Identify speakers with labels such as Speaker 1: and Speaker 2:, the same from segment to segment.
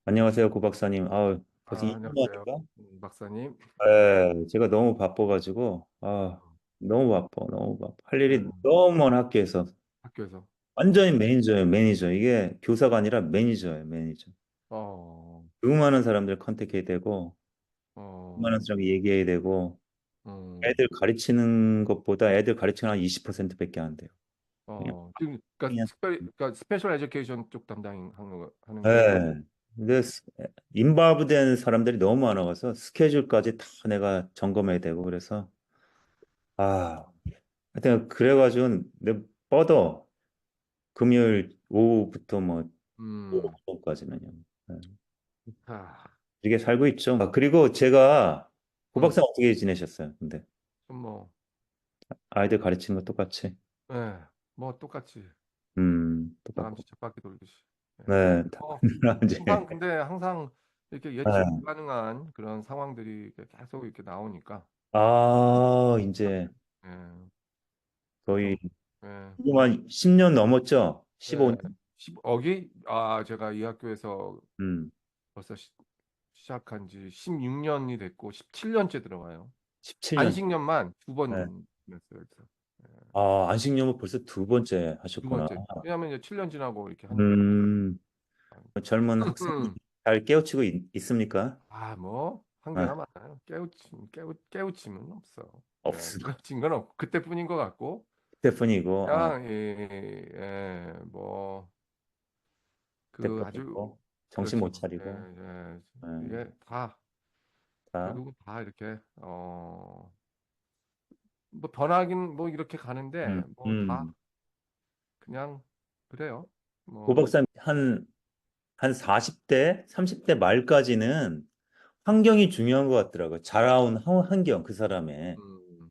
Speaker 1: 안녕하세요, 고 박사님. 벌써
Speaker 2: 아,
Speaker 1: 2년
Speaker 2: 안녕하세요.
Speaker 1: 만인가?
Speaker 2: 박사님.
Speaker 1: 제가 너무 바빠가지고, 너무 바빠, 너무 바빠. 할 일이
Speaker 2: 네,
Speaker 1: 너무 많아, 학교에서.
Speaker 2: 학교에서.
Speaker 1: 완전히 매니저예요, 매니저. 이게 교사가 아니라 매니저예요, 매니저.
Speaker 2: 어,
Speaker 1: 너무 많은 사람들 컨택해야 되고, 너무 많은
Speaker 2: 어,
Speaker 1: 사람이 얘기해야 되고,
Speaker 2: 음,
Speaker 1: 애들 가르치는 것보다 애들 가르치는 한 20%밖에 안 돼요. 그냥,
Speaker 2: 지금, 그러니까
Speaker 1: 그냥.
Speaker 2: 특별히, 그러니까 스페셜 에듀케이션 쪽 담당하는 하는 거예요?
Speaker 1: 네. 근데 인바브 된 사람들이 너무 많아서 스케줄까지 다 내가 점검해야 되고, 그래서, 아, 하여튼 그래가지고 내 뻗어 금요일 오후부터 뭐
Speaker 2: 음,
Speaker 1: 오후까지는요. 네.
Speaker 2: 아,
Speaker 1: 이게 살고 있죠. 그리고 제가
Speaker 2: 음,
Speaker 1: 고박사 어떻게 지내셨어요? 근데
Speaker 2: 좀 뭐,
Speaker 1: 아이들 가르치는 거 똑같이.
Speaker 2: 네, 뭐 똑같이
Speaker 1: 똑같고.
Speaker 2: 다람쥐 쳇바퀴 돌듯이. 네.
Speaker 1: 네,
Speaker 2: 항상
Speaker 1: 이제
Speaker 2: 근데 항상 이렇게 예측
Speaker 1: 네.
Speaker 2: 가능한 그런 상황들이 이렇게 계속 이렇게 나오니까,
Speaker 1: 이제
Speaker 2: 예,
Speaker 1: 거의
Speaker 2: 그래서, 예,
Speaker 1: 한 10년 넘었죠?
Speaker 2: 예,
Speaker 1: 15년.
Speaker 2: 제가 이 학교에서
Speaker 1: 음,
Speaker 2: 벌써 시작한 지 16년이 됐고 17년째 들어가요.
Speaker 1: 17년.
Speaker 2: 안식년만 두
Speaker 1: 네.
Speaker 2: 번 했어요. 그래서 예,
Speaker 1: 안식년은 벌써 두 번째
Speaker 2: 두
Speaker 1: 하셨구나.
Speaker 2: 번째. 왜냐하면 이제 7년 지나고 이렇게 하니까.
Speaker 1: 음, 젊은 학생이 잘 깨우치고 있습니까?
Speaker 2: 뭐
Speaker 1: 아,
Speaker 2: 한계가 많아요. 깨우침은 없어. 예,
Speaker 1: 없어.
Speaker 2: 깨우친 건 없고 그때뿐인 것 같고
Speaker 1: 스테프니고,
Speaker 2: 그냥 뭐 그 아주
Speaker 1: 스테프니고, 정신 못
Speaker 2: 그렇죠.
Speaker 1: 차리고, 음,
Speaker 2: 이게 다
Speaker 1: 다,
Speaker 2: 결국은 다 이렇게 뭐 변하긴 뭐 이렇게 가는데 뭐 다
Speaker 1: 음.
Speaker 2: 그냥 그래요.
Speaker 1: 고
Speaker 2: 뭐
Speaker 1: 박사님, 한 40대, 30대 말까지는 환경이 중요한 것 같더라고요. 자라온 환경, 그 사람의.
Speaker 2: 음,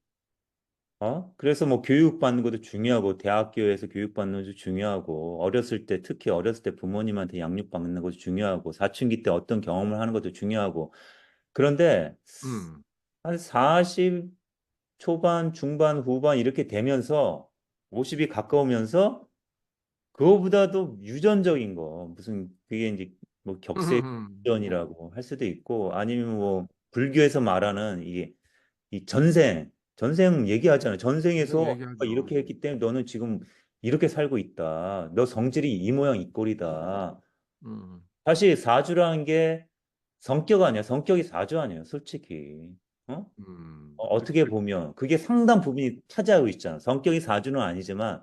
Speaker 1: 그래서 뭐 교육받는 것도 중요하고, 대학교에서 교육받는 것도 중요하고, 특히 어렸을 때 부모님한테 양육받는 것도 중요하고, 사춘기 때 어떤 경험을 하는 것도 중요하고, 그런데
Speaker 2: 음,
Speaker 1: 한 40 초반, 중반, 후반 이렇게 되면서 50이 가까우면서 그거보다도 유전적인 거 무슨 그게 이제 뭐 격세 유전이라고 할 수도 있고 아니면 뭐 불교에서 말하는 이게 이 전생 얘기하잖아요.
Speaker 2: 선생
Speaker 1: 전생에서
Speaker 2: 얘기하죠.
Speaker 1: 이렇게 했기 때문에 너는 지금 이렇게 살고 있다. 너 성질이 이 모양 이 꼴이다.
Speaker 2: 음,
Speaker 1: 사실 사주라는 게 성격 아니야. 성격이 사주 아니에요. 솔직히. 어? 어떻게
Speaker 2: 그치.
Speaker 1: 보면 그게 상당 부분이 차지하고 있잖아. 성격이 사주는 아니지만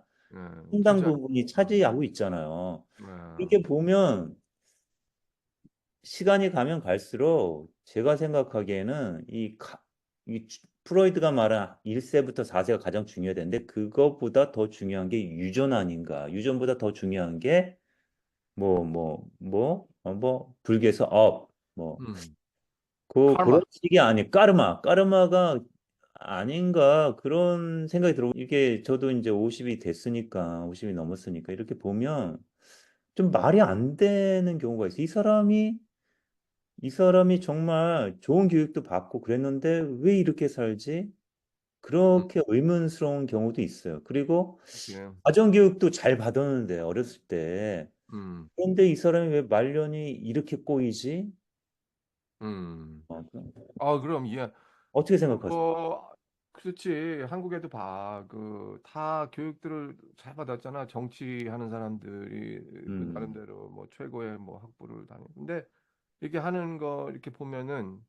Speaker 1: 상당
Speaker 2: 차지하죠.
Speaker 1: 부분이 차지하고 있잖아요.
Speaker 2: 예,
Speaker 1: 이렇게 보면 시간이 가면 갈수록 제가 생각하기에는 프로이드가 말한 1세부터 4세가 가장 중요하다는데 그것보다 더 중요한 게 유전 아닌가. 유전보다 더 중요한 게 불교에서
Speaker 2: 음,
Speaker 1: 그런
Speaker 2: 카르마.
Speaker 1: 식이 아니 까르마가 아닌가 그런 생각이 들어. 이게 저도 이제 50이 됐으니까 50이 넘었으니까 이렇게 보면 좀 말이 안 되는 경우가 있어. 이 사람이 정말 좋은 교육도 받고 그랬는데 왜 이렇게 살지?
Speaker 2: 음,
Speaker 1: 그렇게 의문스러운 경우도 있어요. 그리고
Speaker 2: 그치.
Speaker 1: 가정교육도 잘 받았는데 어렸을 때
Speaker 2: 음,
Speaker 1: 그런데 이 사람이 왜 말년이 이렇게 꼬이지?
Speaker 2: 음.
Speaker 1: 그럼
Speaker 2: 그럼 이해.
Speaker 1: 어떻게 생각하세요?
Speaker 2: 그렇지. 한국에도 봐. 다 교육들을 잘 받았잖아. 정치하는 사람들이 그
Speaker 1: 음,
Speaker 2: 나름대로 뭐 최고의 뭐 학부를 다니고. 근데 이렇게 하는 거 이렇게 보면은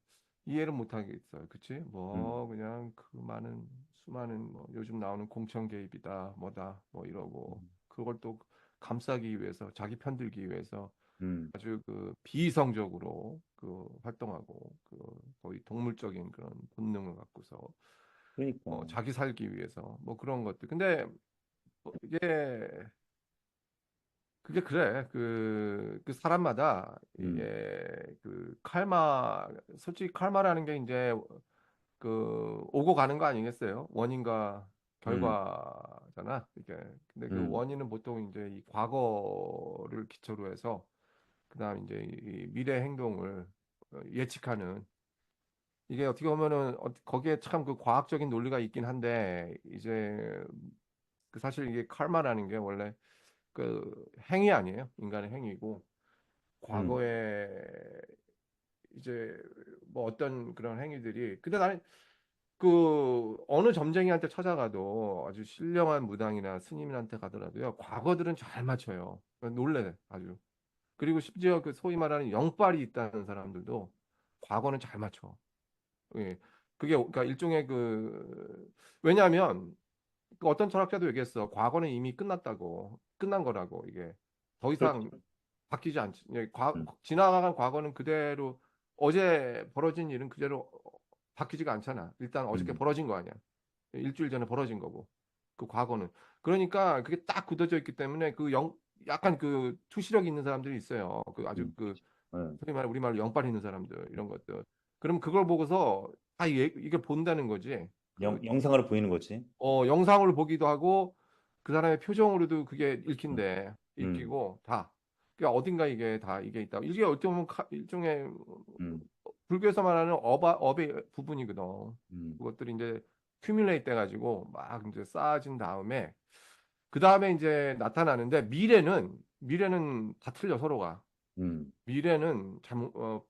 Speaker 2: 이해를 못 하겠어요. 그치?
Speaker 1: 음,
Speaker 2: 뭐 그냥 그 많은 수많은 뭐 요즘 나오는 공천 개입이다 뭐다 뭐 이러고 그걸 또 감싸기 위해서 자기 편들기 위해서
Speaker 1: 음.
Speaker 2: 아주 비이성적으로 활동하고 거의 동물적인 그런 본능을 갖고서
Speaker 1: 그러니까.
Speaker 2: 자기 살기 위해서 뭐 그런 것들. 근데 뭐 이게 그게 그래. 그 사람마다
Speaker 1: 음,
Speaker 2: 이게 솔직히 칼마라는 게 이제 오고 가는 거 아니겠어요? 원인과
Speaker 1: 음,
Speaker 2: 결과잖아. 이게 근데 그
Speaker 1: 음,
Speaker 2: 원인은 보통 이제 이 과거를 기초로 해서 그다음 이제 이 미래 행동을 예측하는 이게 어떻게 보면은 거기에 참 그 과학적인 논리가 있긴 한데 이제 사실 이게 칼마라는 게 원래 그 행위 아니에요? 인간의 행위고
Speaker 1: 음,
Speaker 2: 과거에 이제 뭐 어떤 그런 행위들이 근데 나는 그 어느 점쟁이한테 찾아가도 아주 신령한 무당이나 스님한테 가더라도요 과거들은 잘 맞춰요. 놀래 아주. 그리고 심지어 그 소위 말하는 영빨이 있다는 사람들도 과거는 잘 맞춰. 예. 그게 그러니까 일종의 그 왜냐하면 그 어떤 철학자도 얘기했어. 과거는 이미 끝났다고. 끝난 거라고 이게 더
Speaker 1: 그렇죠.
Speaker 2: 이상 바뀌지 않지. 예,
Speaker 1: 음,
Speaker 2: 지나간 과거는 그대로 어제 벌어진 일은 그대로 바뀌지가 않잖아. 일단 어저께
Speaker 1: 음,
Speaker 2: 벌어진 거 아니야. 일주일 전에 벌어진 거고. 그 과거는. 그러니까 그게 딱 굳어져 있기 때문에 약간 그 투시력 있는 사람들이 있어요. 그 아주 그
Speaker 1: 음.
Speaker 2: 소위 말해 우리말로 영빨 있는 사람들 이런 것들. 그럼 그걸 보고서 이게 본다는 거지. 그
Speaker 1: 영상으로 보이는 거지.
Speaker 2: 영상을 보기도 하고 그 사람의 표정으로도 그게
Speaker 1: 음, 음,
Speaker 2: 읽히고 다. 그러니까 어딘가 이게 다 이게 있다. 이게 어떻게 보면 일종의
Speaker 1: 음,
Speaker 2: 불교에서 말하는 업의 부분이거든.
Speaker 1: 음,
Speaker 2: 그것들이 이제 큐뮬레이트 돼가지고 막 이제 쌓아진 다음에 그 다음에 이제 나타나는데 미래는 다 틀려 서로가.
Speaker 1: 음,
Speaker 2: 미래는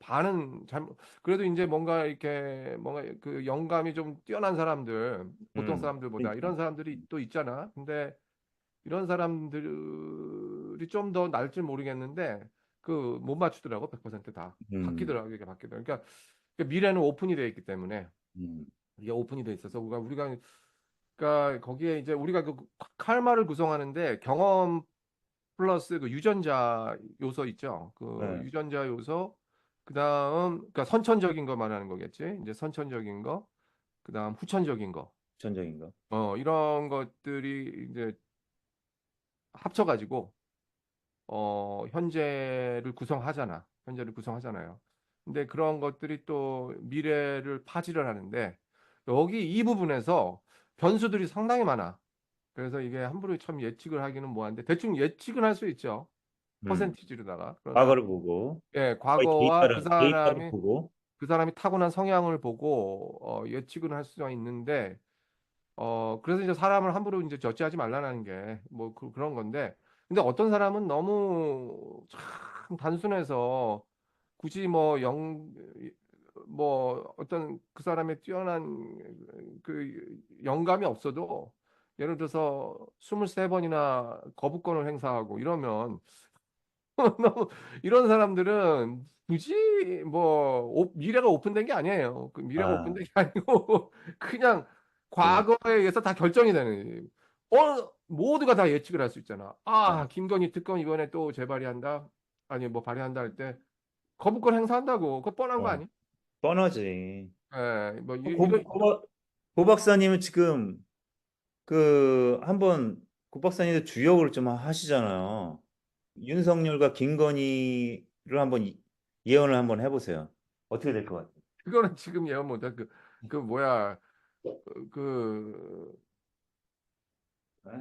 Speaker 2: 반은 잘못 그래도 이제 뭔가 이렇게 뭔가 그 영감이 좀 뛰어난 사람들 보통 사람들보다
Speaker 1: 그러니까.
Speaker 2: 이런 사람들이 또 있잖아. 근데 이런 사람들이 좀 더 나을지 모르겠는데 그 못 맞추더라고 100%다
Speaker 1: 음,
Speaker 2: 바뀌더라고 이게 바뀌더라고. 그러니까 미래는 오픈이 되어 있기 때문에
Speaker 1: 음,
Speaker 2: 이게 오픈이 돼 있어서 우리가 그러니까 거기에 이제 우리가 그 칼마를 구성하는데 경험 플러스 그 유전자 요소 있죠. 그
Speaker 1: 네,
Speaker 2: 유전자 요소 그다음 그러니까 선천적인 거 말하는 거겠지. 이제 선천적인 거 그다음 후천적인 거.
Speaker 1: 전적인가?
Speaker 2: 이런 것들이 이제 합쳐가지고 현재를 구성하잖아요. 근데 그런 것들이 또 미래를 파지를 하는데 여기 이 부분에서 변수들이 상당히 많아. 그래서 이게 함부로 참 예측을 하기는 뭐한데 대충 예측은 할 수 있죠.
Speaker 1: 음,
Speaker 2: 퍼센티지로다가. 그러나
Speaker 1: 과거를 보고,
Speaker 2: 예,
Speaker 1: 거의
Speaker 2: 과거와
Speaker 1: 데이터를 보고,
Speaker 2: 그 사람이 타고난 성향을 보고 예측은 할 수가 있는데 그래서 이제 사람을 함부로 이제 저지하지 말라는 게 뭐 그런 건데 근데 어떤 사람은 너무 참 단순해서 굳이 뭐 어떤 그 사람의 뛰어난 그 영감이 없어도 예를 들어서 23번이나 거부권을 행사하고 이러면 너무 이런 사람들은 굳이 미래가 오픈된 게 아니에요. 그 미래가
Speaker 1: 아,
Speaker 2: 오픈된 게 아니고 그냥
Speaker 1: 그,
Speaker 2: 과거에 의해서 다 결정이 되는 모두가 다 예측을 할 수 있잖아.
Speaker 1: 네,
Speaker 2: 김건희 특검 이번에 또 재발의한다. 아니 뭐 발의한다 할 때 거부권 행사한다고. 그거 뻔한 거
Speaker 1: 어,
Speaker 2: 아니?
Speaker 1: 뻔하지.
Speaker 2: 예, 뭐
Speaker 1: 고, 고, 고 박사님은 지금 한번 고 박사님도 주역을 좀 하시잖아요. 윤석열과 김건희를 예언을 한번 해보세요. 어떻게 될 것 같아요?
Speaker 2: 그거는 지금 예언 못해. 그 뭐야 그
Speaker 1: 네?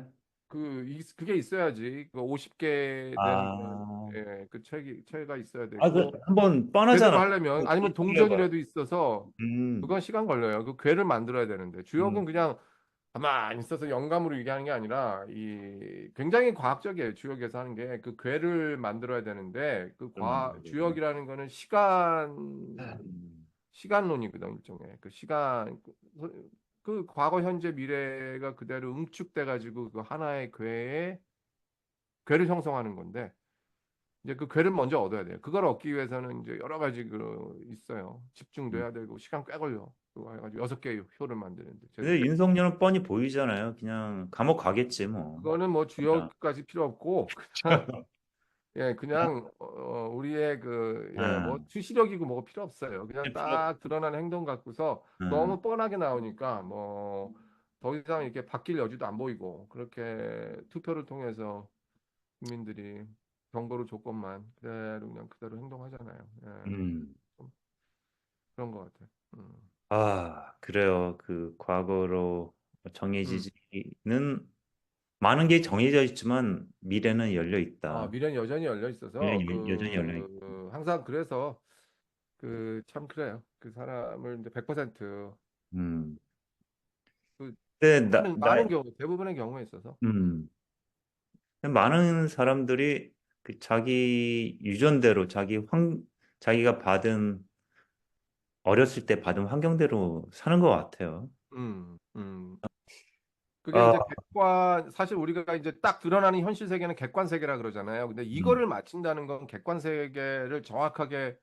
Speaker 2: 그게 있어야지. 그 50개 되는
Speaker 1: 아,
Speaker 2: 그 책가 있어야 되고
Speaker 1: 한번
Speaker 2: 제대로
Speaker 1: 뻔하잖아.
Speaker 2: 하려면 아니면
Speaker 1: 해봐요.
Speaker 2: 동전이라도 있어서
Speaker 1: 음,
Speaker 2: 그건 시간 걸려요. 그 괴를 만들어야 되는데 주역은
Speaker 1: 음,
Speaker 2: 그냥 가만히 있어서 영감으로 얘기하는 게 아니라 이 굉장히 과학적이에요. 주역에서 하는 게 그 괴를 만들어야 되는데
Speaker 1: 그걸 만들어야 되구나.
Speaker 2: 주역이라는 거는
Speaker 1: 음,
Speaker 2: 시간론이거든 일종의 그 과거 현재 미래가 그대로 응축돼 가지고 그 하나의 괴를 형성하는 건데 이제 그 괴를 먼저 얻어야 돼요. 그걸 얻기 위해서는 이제 여러 가지 있어요. 집중도
Speaker 1: 음.
Speaker 2: 해야 되고 시간 꽤 걸려. 그거 해가지고 6개의 효를 만드는데
Speaker 1: 근데
Speaker 2: 제대로.
Speaker 1: 윤석열은 뻔히 보이잖아요. 그냥 감옥 가겠지 뭐.
Speaker 2: 그거는 뭐
Speaker 1: 그냥.
Speaker 2: 주역까지 필요 없고 그냥 그냥 우리의 뭐
Speaker 1: 아,
Speaker 2: 추시력이고 뭐가 필요 없어요. 그냥
Speaker 1: 필요.
Speaker 2: 딱 드러나는 행동 갖고서
Speaker 1: 음,
Speaker 2: 너무 뻔하게 나오니까 뭐 더 이상 이렇게 바뀔 여지도 안 보이고 그렇게 투표를 통해서 국민들이 정보를 줬건만 그대로 행동하잖아요. 예,
Speaker 1: 음.
Speaker 2: 좀 그런 것 같아요. 음.
Speaker 1: 아, 그래요. 그 과거로
Speaker 2: 음.
Speaker 1: 정해지지는 많은 게 정해져 있지만 미래는 열려 있다.
Speaker 2: 미래는 여전히 열려 있어서
Speaker 1: 미래는 여전히 열려 있다.
Speaker 2: 항상 그래서 참 그래요. 그 사람을 이제 100%
Speaker 1: 음.
Speaker 2: 그
Speaker 1: 근데
Speaker 2: 많은 경우 대부분의 경우에 있어서
Speaker 1: 음. 많은 사람들이 그 자기 유전대로 자기가 어렸을 때 받은 환경대로 사는 것 같아요.
Speaker 2: 음, 음. 그게
Speaker 1: 아,
Speaker 2: 이제 사실 우리가 이제 딱 드러나는 현실 세계는 객관 세계라 그러잖아요. 근데
Speaker 1: 음,
Speaker 2: 이거를 맞춘다는 건 객관 세계를 정확하게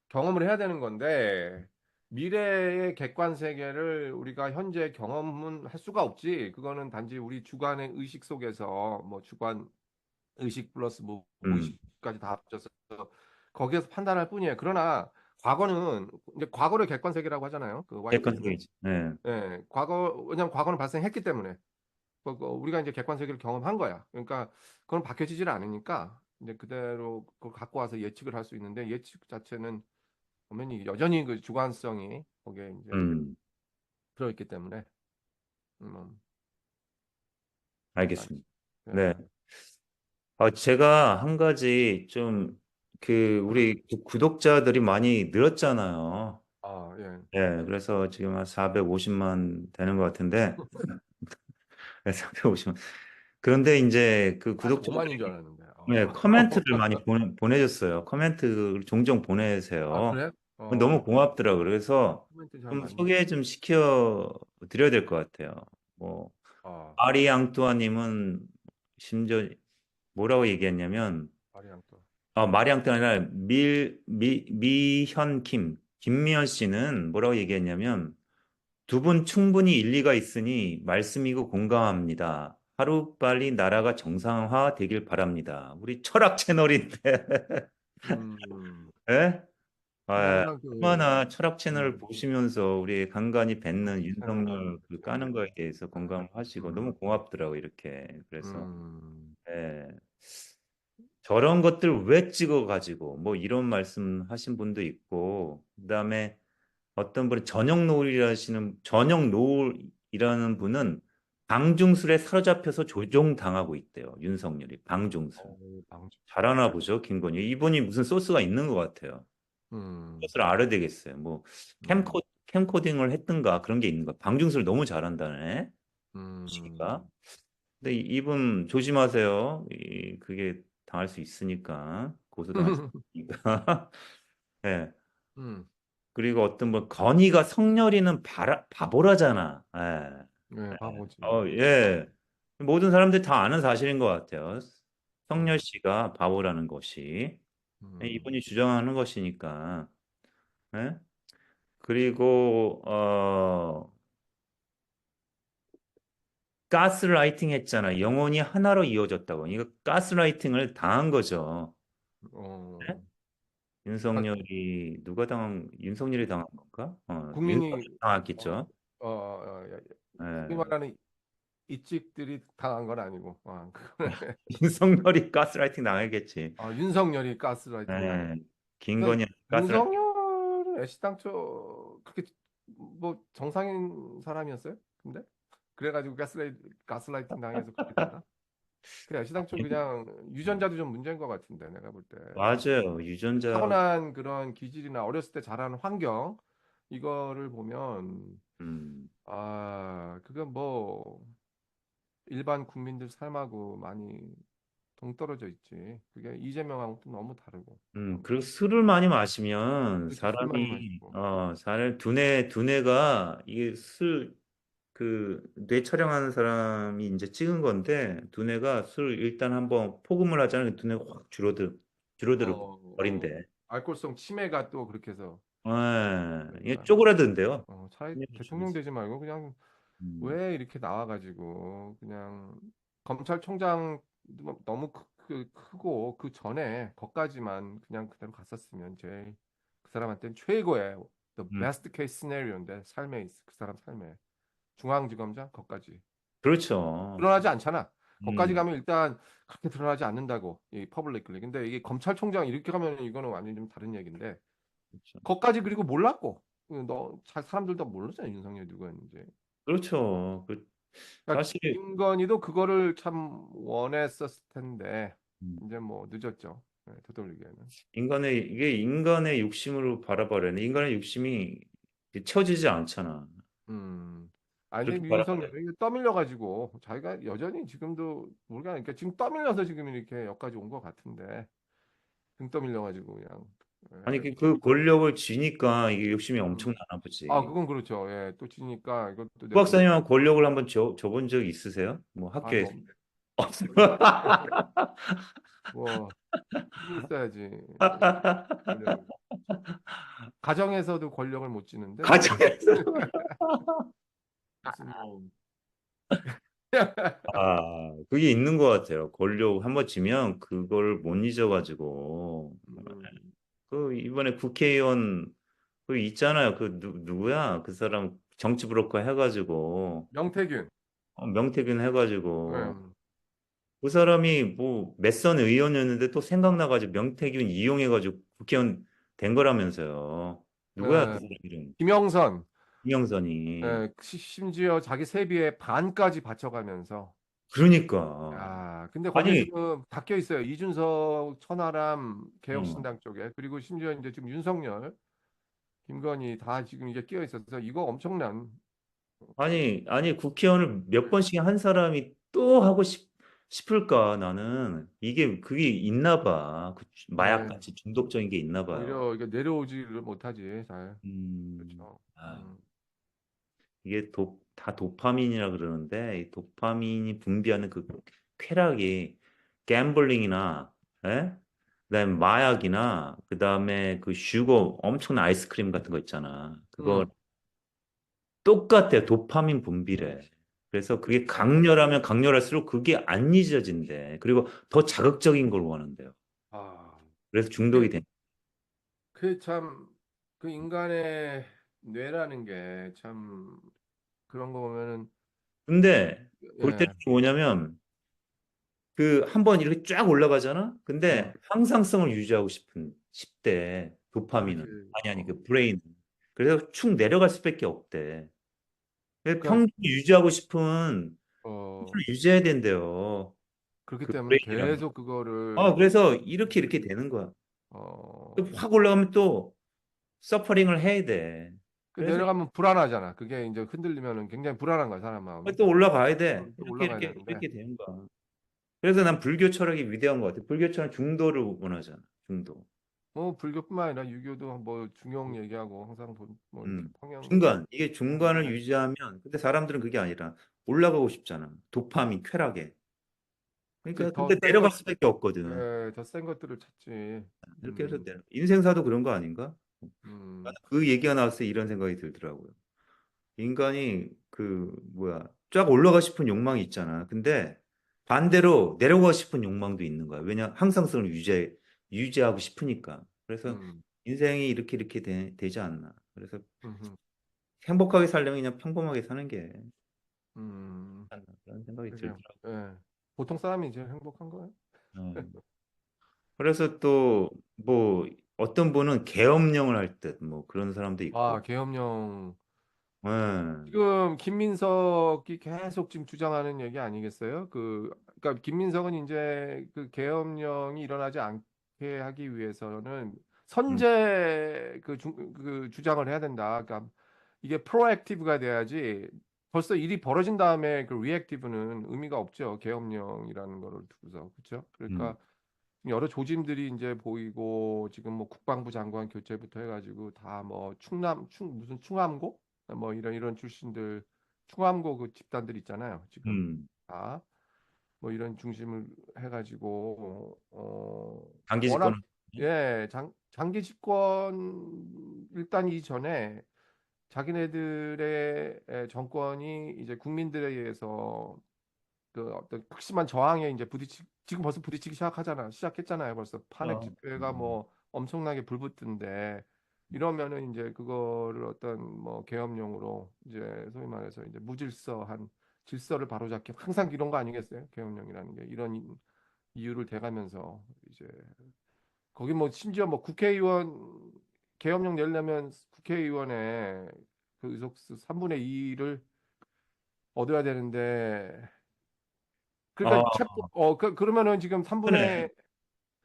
Speaker 2: 경험을 해야 되는 건데, 미래의 객관 세계를 우리가 현재 경험은 할 수가 없지. 그거는 단지 우리 주관의 의식 속에서 뭐 주관 의식 플러스 뭐
Speaker 1: 음,
Speaker 2: 무의식까지 다 합쳐서 거기에서 판단할 뿐이에요. 그러나 과거는 이제 과거를 객관 세계라고 하잖아요. 그 화이트님은.
Speaker 1: 객관적이지. 네.
Speaker 2: 예, 왜냐면 과거는 발생했기 때문에 우리가 이제 객관 세계를 경험한 거야. 그러니까 그건 바뀌어지질 않으니까 이제 그대로 그걸 갖고 와서 예측을 할 수 있는데 예측 자체는 보면 여전히 그 주관성이 거기에 이제
Speaker 1: 음,
Speaker 2: 들어있기 때문에 음, 쉽지 않지.
Speaker 1: 알겠습니다. 네.
Speaker 2: 예.
Speaker 1: 제가 한 가지
Speaker 2: 음.
Speaker 1: 우리 구독자들이 많이 늘었잖아요.
Speaker 2: 아, 예.
Speaker 1: 예, 그래서 지금 한 450만 되는 것 같은데, 450만. 그런데 이제 그
Speaker 2: 45만인 줄
Speaker 1: 구독자들이
Speaker 2: 알았는데.
Speaker 1: 네, 코멘트를 많이 보내줬어요. 코멘트를 종종
Speaker 2: 아,
Speaker 1: 보내세요.
Speaker 2: 그래?
Speaker 1: 너무 고맙더라고요. 그래서
Speaker 2: 코멘트 잘
Speaker 1: 좀
Speaker 2: 많이.
Speaker 1: 소개 좀 시켜 드려야 될 것 같아요. 뭐,
Speaker 2: 아,
Speaker 1: 아리 앙뚜아님은 심지어 뭐라고 얘기했냐면,
Speaker 2: 아리랑 또.
Speaker 1: 마리 앙뚜아 아니라 김미연 씨는 뭐라고 얘기했냐면, 두 분 충분히 일리가 있으니 말씀이고 공감합니다. 하루빨리 나라가 정상화 되길 바랍니다. 우리 철학 채널인데,
Speaker 2: 음,
Speaker 1: 예?
Speaker 2: 뭐
Speaker 1: 아,
Speaker 2: 항상
Speaker 1: 얼마나 철학 채널을
Speaker 2: 음,
Speaker 1: 보시면서 우리 간간히 뱉는
Speaker 2: 채널을
Speaker 1: 윤석열 그 까는
Speaker 2: 음,
Speaker 1: 거에 대해서 공감하시고
Speaker 2: 음,
Speaker 1: 너무 고맙더라고 이렇게. 그래서
Speaker 2: 음,
Speaker 1: 예. 저런 것들 왜 찍어가지고 뭐 이런 말씀 하신 분도 있고 그다음에 어떤 분은 전형 노을이라는 분은 방중술에 사로잡혀서 조종당하고 있대요. 윤석열이 방중술.
Speaker 2: 방주.
Speaker 1: 잘하나 보죠, 김건희. 이분이 무슨 소스가 있는 것 같아요.
Speaker 2: 음,
Speaker 1: 소스를 알아야 되겠어요. 뭐
Speaker 2: 음,
Speaker 1: 캠코딩을 했든가 그런 게 있는 거야. 방중술 너무 잘한다네. 시기가.
Speaker 2: 음,
Speaker 1: 근데 이분 조심하세요. 그게 당할 수 있으니까 고소당할 수 있으니까. 예.
Speaker 2: 음,
Speaker 1: 그리고 어떤 분 건희가 성렬이는 바보라잖아. 예.
Speaker 2: 네, 바보지.
Speaker 1: 예. 모든 사람들이 다 아는 사실인 것 같아요. 성렬
Speaker 2: 음,
Speaker 1: 씨가 바보라는 것이.
Speaker 2: 음,
Speaker 1: 이분이 주장하는 것이니까. 예? 그리고 가스라이팅 했잖아. 영혼이 하나로 이어졌다고. 이거 가스라이팅을 당한 거죠. 예?
Speaker 2: 어, 아,
Speaker 1: 윤석열이 당한 건가? 윤석열이
Speaker 2: 국민이 어,
Speaker 1: 당했겠죠.
Speaker 2: 소위
Speaker 1: 예.
Speaker 2: 말하는 이찍들이 당한 건 아니고,
Speaker 1: 윤석열이 가스라이팅 당했겠지.
Speaker 2: 윤석열이 가스라이팅
Speaker 1: 예.
Speaker 2: 당했고. 근데
Speaker 1: 김건희 가스라이팅.
Speaker 2: 윤석열은 애시당초 그렇게 뭐 정상인 사람이었어요? 근데 그래가지고 가스라이팅 당해서 그렇게 됐나? 그래 애시당초 그냥 유전자도 좀 문제인 것 같은데 내가 볼 때.
Speaker 1: 맞아요. 유전자.
Speaker 2: 타고난 그런 기질이나 어렸을 때 자라는 환경 이거를 보면
Speaker 1: 음.
Speaker 2: 그건 뭐 일반 국민들 삶하고 많이 동떨어져 있지. 그게 이재명하고 또 너무 다르고.
Speaker 1: 그리고 술을 많이 마시면
Speaker 2: 그렇지 술 많이
Speaker 1: 사람이
Speaker 2: 마시고.
Speaker 1: 두뇌가 이게 뇌 촬영하는 사람이 이제 찍은 건데 두뇌가 술 일단 한번 포금을 하잖아요. 두뇌가 확 줄어들 버린대.
Speaker 2: 알코올성 치매가 또 그렇게 해서
Speaker 1: 이게
Speaker 2: 그러니까
Speaker 1: 쪼그라든대요.
Speaker 2: 차라리
Speaker 1: 두뇌
Speaker 2: 대통령
Speaker 1: 죽이지.
Speaker 2: 되지 말고 그냥
Speaker 1: 음,
Speaker 2: 왜 이렇게 나와가지고 그냥 검찰총장 너무 크고 그 전에 거기까지만 그냥 그대로 갔었으면 제일 그 사람한테는 최고의 the
Speaker 1: 음,
Speaker 2: best case scenario인데 삶에 있어 그 사람 삶에 중앙지검장 거기까지
Speaker 1: 그렇죠.
Speaker 2: 드러나지 않잖아. 거기까지
Speaker 1: 음,
Speaker 2: 가면 일단 그렇게 드러나지 않는다고 이 퍼블릭ly. 근데 이게 검찰총장 이렇게 가면 이거는 완전히 좀 다른 얘기인데
Speaker 1: 그렇죠.
Speaker 2: 거기까지 그리고 몰랐고 사람들도 몰랐잖아 윤석열이 누구였는지.
Speaker 1: 그렇죠.
Speaker 2: 그러니까
Speaker 1: 사실
Speaker 2: 김건희도 그거를 참 원했었을 텐데
Speaker 1: 음,
Speaker 2: 이제 뭐 늦었죠. 네, 되돌리기에는.
Speaker 1: 이게 인간의 욕심으로 바라버리는 인간의 욕심이 채워지지 않잖아.
Speaker 2: 음. 아니
Speaker 1: 그렇게 바라봐요.
Speaker 2: 윤석열이 떠밀려가지고 자기가 여전히 지금도 모르겠니까 지금 떠밀려서 지금 이렇게 여기까지 온 것 같은데 등 떠밀려가지고 그냥
Speaker 1: 아니,
Speaker 2: 예,
Speaker 1: 그 권력을 쥐니까 이게 욕심이
Speaker 2: 음.
Speaker 1: 엄청나나
Speaker 2: 아
Speaker 1: 보지.
Speaker 2: 그건 그렇죠. 예, 또 지니까 이것도
Speaker 1: 박
Speaker 2: 내가 좀
Speaker 1: 박사님은 권력을 한번 줘본 적 있으세요? 뭐
Speaker 2: 아, 뭐
Speaker 1: 학교에서?
Speaker 2: 없네.
Speaker 1: 없어요.
Speaker 2: 뭐 힘이 있어야지 권력을. 가정에서도 권력을 못 쥐는데 뭐
Speaker 1: 가정에서.
Speaker 2: 무슨 뭐
Speaker 1: 아, 그게 있는 것 같아요. 권력 한번 쥐면 그걸 못 잊어가지고.
Speaker 2: 음,
Speaker 1: 그 이번에 국회의원 그 있잖아요. 그 누구야? 그 사람 정치 브로커 해가지고
Speaker 2: 명태균.
Speaker 1: 명태균 해가지고
Speaker 2: 음,
Speaker 1: 그 사람이 뭐 몇선 의원이었는데 또 생각나가지고 명태균 이용해가지고 국회의원 된 거라면서요. 누구야 그
Speaker 2: 예,
Speaker 1: 사람 이름?
Speaker 2: 김영선.
Speaker 1: 김영선이.
Speaker 2: 예, 심지어 자기 세비의 반까지 바쳐가면서
Speaker 1: 그러니까
Speaker 2: 야, 근데 거기에
Speaker 1: 아니,
Speaker 2: 지금 닦여 있어요. 이준석, 천하람,
Speaker 1: 어,
Speaker 2: 개혁신당 쪽에 그리고 심지어 이제 지금 윤석열, 김건희 다 지금 이제 끼어 있어서 이거 엄청난
Speaker 1: 아니 국회의원을 몇 번씩 한 사람이 또 하고 싶을까? 나는 이게 그게 있나 봐. 그
Speaker 2: 예,
Speaker 1: 마약같이 중독적인 게 있나 봐요.
Speaker 2: 오히려 이게 내려오지를 못하지 잘.
Speaker 1: 음,
Speaker 2: 그렇죠.
Speaker 1: 아, 이게 다 도파민이라 그러는데 이 도파민이 분비하는 그 쾌락이 갬블링이나, 예? 그다음에 마약이나 그다음에 그 슈거 엄청난 아이스크림 같은 거 있잖아. 그거
Speaker 2: 음,
Speaker 1: 똑같아. 도파민 분비래. 그래서 그게 강렬하면 강렬할수록 그게 안 잊어진대. 그리고 더 자극적인 걸 원한대요.
Speaker 2: 아,
Speaker 1: 그래서 중독이
Speaker 2: 그게
Speaker 1: 돼.
Speaker 2: 그게 참 그 인간의 뇌라는 게 참 그런 거 보면은
Speaker 1: 근데 볼 때는
Speaker 2: 예,
Speaker 1: 뭐냐면 그 한번 이렇게 쫙 올라가잖아. 근데
Speaker 2: 음,
Speaker 1: 항상성을 유지하고 싶대. 도파민은.
Speaker 2: 그렇지.
Speaker 1: 아니 그 브레인. 그래서 축 내려갈 수밖에 없대. 그래서
Speaker 2: 그러니까
Speaker 1: 평생 유지하고 싶은
Speaker 2: 어
Speaker 1: 컨트롤을 유지해야 된대요.
Speaker 2: 그렇기
Speaker 1: 그
Speaker 2: 때문에
Speaker 1: 브레인이란 거.
Speaker 2: 계속 그거를
Speaker 1: 그래서 이렇게 되는 거야. 또
Speaker 2: 어
Speaker 1: 확 올라가면 또 서퍼링을 해야 돼.
Speaker 2: 그
Speaker 1: 그래서
Speaker 2: 내려가면 불안하잖아. 그게 이제 흔들리면은 굉장히 불안한 거야, 사람 마음이.
Speaker 1: 또 올라가야 돼.
Speaker 2: 또
Speaker 1: 이렇게
Speaker 2: 올라가야
Speaker 1: 이렇게
Speaker 2: 되는데.
Speaker 1: 이렇게 되는 거야. 그래서 난 불교 철학이 위대한 것 같아. 불교 철학 중도를 원하잖아. 중도.
Speaker 2: 뭐 불교뿐만 아니라 유교도 뭐 중용 얘기하고 항상 뭐 이렇게 평양
Speaker 1: 중간. 이게
Speaker 2: 하는데.
Speaker 1: 중간을 유지하면, 근데 사람들은 그게 아니라 올라가고 싶잖아. 도파민, 쾌락에. 그러니까,
Speaker 2: 그치
Speaker 1: 근데 내려갈 수밖에 없거든.
Speaker 2: 더 센 것들을 찾지.
Speaker 1: 이렇게 해서
Speaker 2: 음,
Speaker 1: 인생사도 그런 거 아닌가? 나는
Speaker 2: 음,
Speaker 1: 그 얘기가 나왔을 때 이런 생각이 들더라고요. 인간이 그, 뭐야, 쫙 올라가 싶은 욕망이 있잖아. 근데 반대로 내려가고 싶은 욕망도 있는 거야. 왜냐, 항상성을 유지하고 싶으니까. 그래서
Speaker 2: 음,
Speaker 1: 인생이 이렇게 되지 않나. 그래서
Speaker 2: 음,
Speaker 1: 행복하게 살려면 그냥 평범하게 사는 게
Speaker 2: 음,
Speaker 1: 않나 그런 생각이
Speaker 2: 그러게요.
Speaker 1: 들더라고요.
Speaker 2: 예. 보통 사람이 이제 행복한 거예요.
Speaker 1: 그래서 또 뭐 어떤 분은 계엄령을 할 듯 뭐 그런 사람도
Speaker 2: 아,
Speaker 1: 있고.
Speaker 2: 계엄령.
Speaker 1: 예.
Speaker 2: 지금 김민석이 계속 지금 주장하는 얘기 아니겠어요? 그러니까 김민석은 이제 그 계엄령이 일어나지 않게 하기 위해서는
Speaker 1: 음,
Speaker 2: 선제 그 주장을 해야 된다. 그러니까 이게 프로액티브가 돼야지 벌써 일이 벌어진 다음에 그 리액티브는 의미가 없죠. 계엄령이라는 거를 두고서. 그렇죠?
Speaker 1: 음,
Speaker 2: 그러니까 여러 조짐들이 이제 보이고 지금 뭐 국방부 장관 교체부터 해가지고 다 뭐 무슨 충암고 뭐 이런 출신들 충암고 그 집단들 있잖아요. 지금
Speaker 1: 음.
Speaker 2: 다 뭐 이런 중심을 해가지고
Speaker 1: 장기 집권은.
Speaker 2: 워낙 예 장기 집권 일단 이전에 자기네들의 정권이 이제 국민들에 의해서 그 어떤 극심한 저항에 이제 지금 벌써 부딪히기 시작했잖아요. 벌써 탄핵
Speaker 1: 어,
Speaker 2: 집회가 뭐 엄청나게 불붙던데 이러면은 이제 그거를 어떤 뭐 계엄령으로 이제 소위 말해서 이제 무질서한 질서를 바로잡기 항상 이런 거 아니겠어요? 계엄령이라는 게 이런 이유를 대가면서 이제 거기 뭐 심지어 뭐 국회의원 계엄령 내려면 국회의원의 그 의석수 3분의 2를 얻어야 되는데
Speaker 1: 아,
Speaker 2: 그러니까 그러면은 지금
Speaker 1: 그래.
Speaker 2: 3분의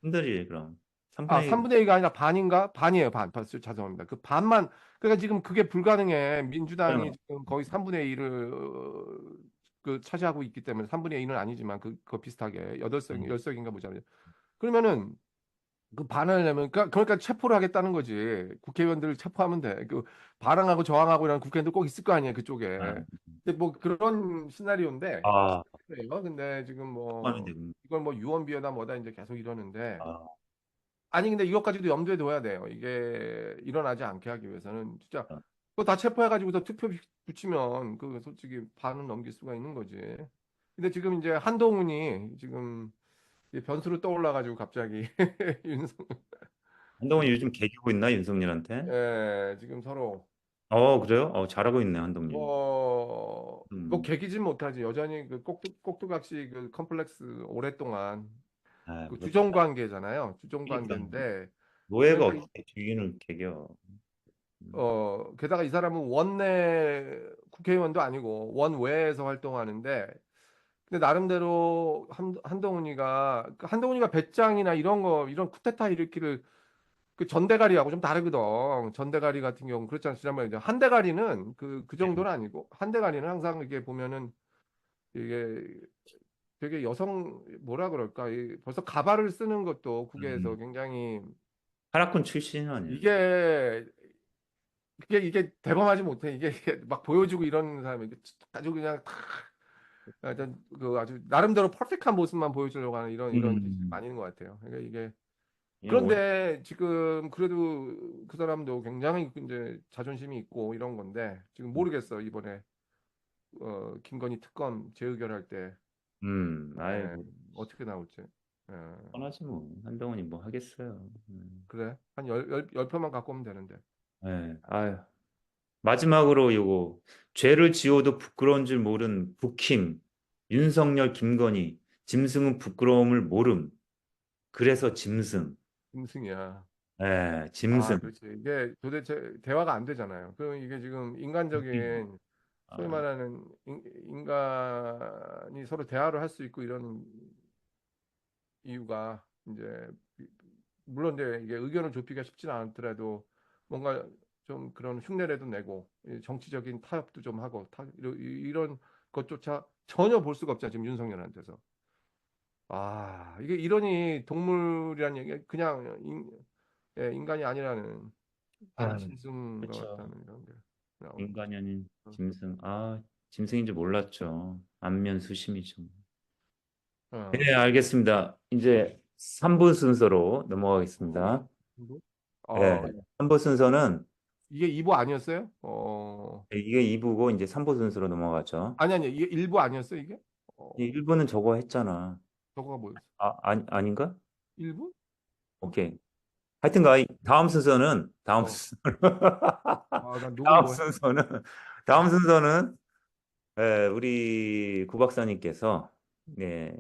Speaker 1: 힘들지 그럼.
Speaker 2: 아,
Speaker 1: 3분의 1.
Speaker 2: 3분의 1가 아니라 반인가? 반이에요, 반. 죄송합니다. 그 반만, 그러니까 지금 그게 불가능해. 민주당이 지금 거의 3분의 1을 그 차지하고 있기 때문에 3분의 1은 아니지만 그거 비슷하게 8석, 10석인가 보자면. 그러면은 그 반을 내면 그러니까 체포를 하겠다는 거지. 국회의원들을 체포하면 돼. 그 반항하고 저항하고 이런 국회의원들 꼭 있을 거 아니에요, 그쪽에. 근데 뭐 그런 시나리오인데
Speaker 1: 아,
Speaker 2: 그래요. 근데 지금
Speaker 1: 하면
Speaker 2: 뭐
Speaker 1: 되군.
Speaker 2: 이걸 뭐 유언비어다 뭐다 이제 계속 이러는데
Speaker 1: 아,
Speaker 2: 아니 근데 이것까지도 염두에 둬야 돼요. 이게 일어나지 않게 하기 위해서는 진짜
Speaker 1: 아,
Speaker 2: 그거 다 체포해가지고서 투표 붙이면 그 솔직히 반은 넘길 수가 있는 거지. 근데 지금 이제 한동훈이 지금 이 변수로 떠올라가지고 갑자기 윤석
Speaker 1: 한동훈이
Speaker 2: 지금
Speaker 1: 요즘 개기고 있나, 윤석열한테?
Speaker 2: 지금 서로
Speaker 1: 그래요? 잘하고 있네, 한동훈.
Speaker 2: 뭐 개기진 못하지. 여전히 그 꼭두각시 그 컴플렉스 오랫동안 그
Speaker 1: 뭐,
Speaker 2: 주종 관계잖아요. 주종
Speaker 1: 그러니까,
Speaker 2: 관계인데
Speaker 1: 노예가
Speaker 2: 그러니까
Speaker 1: 어떻게 주인을 개겨.
Speaker 2: 게다가 이 사람은 원내 국회의원도 아니고 원외에서 활동하는데 근데 나름대로 한동훈이가 그 한동훈이가 배짱이나 이런 거 이런 쿠데타 일으키를 그 전대가리하고 좀 다르거든. 전대가리 같은 경우 그렇지 않지만 이제 한대가리는 그 정도는 아니고 한대가리는 항상 이게 보면은 이게 되게 여성 뭐라 그럴까 벌써 가발을 쓰는 것도 국외에서
Speaker 1: 음,
Speaker 2: 굉장히
Speaker 1: 파라군 출신 아니에요?
Speaker 2: 이게 이게 대범하지 못해. 이게 막 보여주고 이런 사람이 아주 그냥 탁 하여튼 그 아주 나름대로 퍼펙트한 모습만 보여주려고 하는 이런 짓이
Speaker 1: 음,
Speaker 2: 많이 있는 것 같아요. 그러니까 이게
Speaker 1: 예,
Speaker 2: 그런데 지금 그래도 그 사람도 굉장히 이제 자존심이 있고 이런 건데 지금 모르겠어 이번에 김건희 특검 재의결할 때 예,
Speaker 1: 아이고,
Speaker 2: 어떻게 나올지. 예,
Speaker 1: 뻔하지 뭐. 한동훈이 뭐 하겠어요.
Speaker 2: 그래 한 열 표만 갖고 오면 되는데.
Speaker 1: 예, 아유. 마지막으로 요거, 죄를 지어도 부끄러운 줄 모른 국힘, 윤석열, 김건희, 짐승은 부끄러움을 모름. 그래서 짐승.
Speaker 2: 짐승이야. 아,
Speaker 1: 짐승.
Speaker 2: 그렇지. 이게 도대체 대화가 안 되잖아요. 그럼 이게 지금 인간적인 소위
Speaker 1: 아,
Speaker 2: 말하는 인간이 서로 대화를 할 수 있고 이런 이유가 이제 물론 이제 이게 의견을 좁히기가 쉽지는 않더라도 뭔가 좀 그런 흉내라도 내고 이 정치적인 타협도 좀 하고 이런 것조차 전혀 볼 수가 없잖아 지금 윤석열한테서. 아 이게 이러니 동물이라는 얘기 그냥 인간이 아니라는
Speaker 1: 아,
Speaker 2: 반짐승
Speaker 1: 그렇죠.
Speaker 2: 같다는 이런 게 나오는 거죠.
Speaker 1: 인간이 아닌 짐승. 짐승인 줄 몰랐죠. 안면수심이죠. 네,
Speaker 2: 어,
Speaker 1: 알겠습니다. 이제 3부 순서로 넘어가겠습니다.
Speaker 2: 뭐?
Speaker 1: 네,
Speaker 2: 어,
Speaker 1: 3부 순서는
Speaker 2: 이게 2부 아니었어요?
Speaker 1: 이게 2부고 이제 3부 순서로 넘어가죠.
Speaker 2: 아니 이게 1부 아니었어요 이게?
Speaker 1: 1부는 저거 했잖아.
Speaker 2: 저거가 뭐였어?
Speaker 1: 아닌가?
Speaker 2: 1부?
Speaker 1: 오케이. 하여튼가 다음 순서는
Speaker 2: 어. 난 녹음
Speaker 1: 다음
Speaker 2: 뭐 해?
Speaker 1: 순서는 다음 순서는 우리 구 박사님께서 네,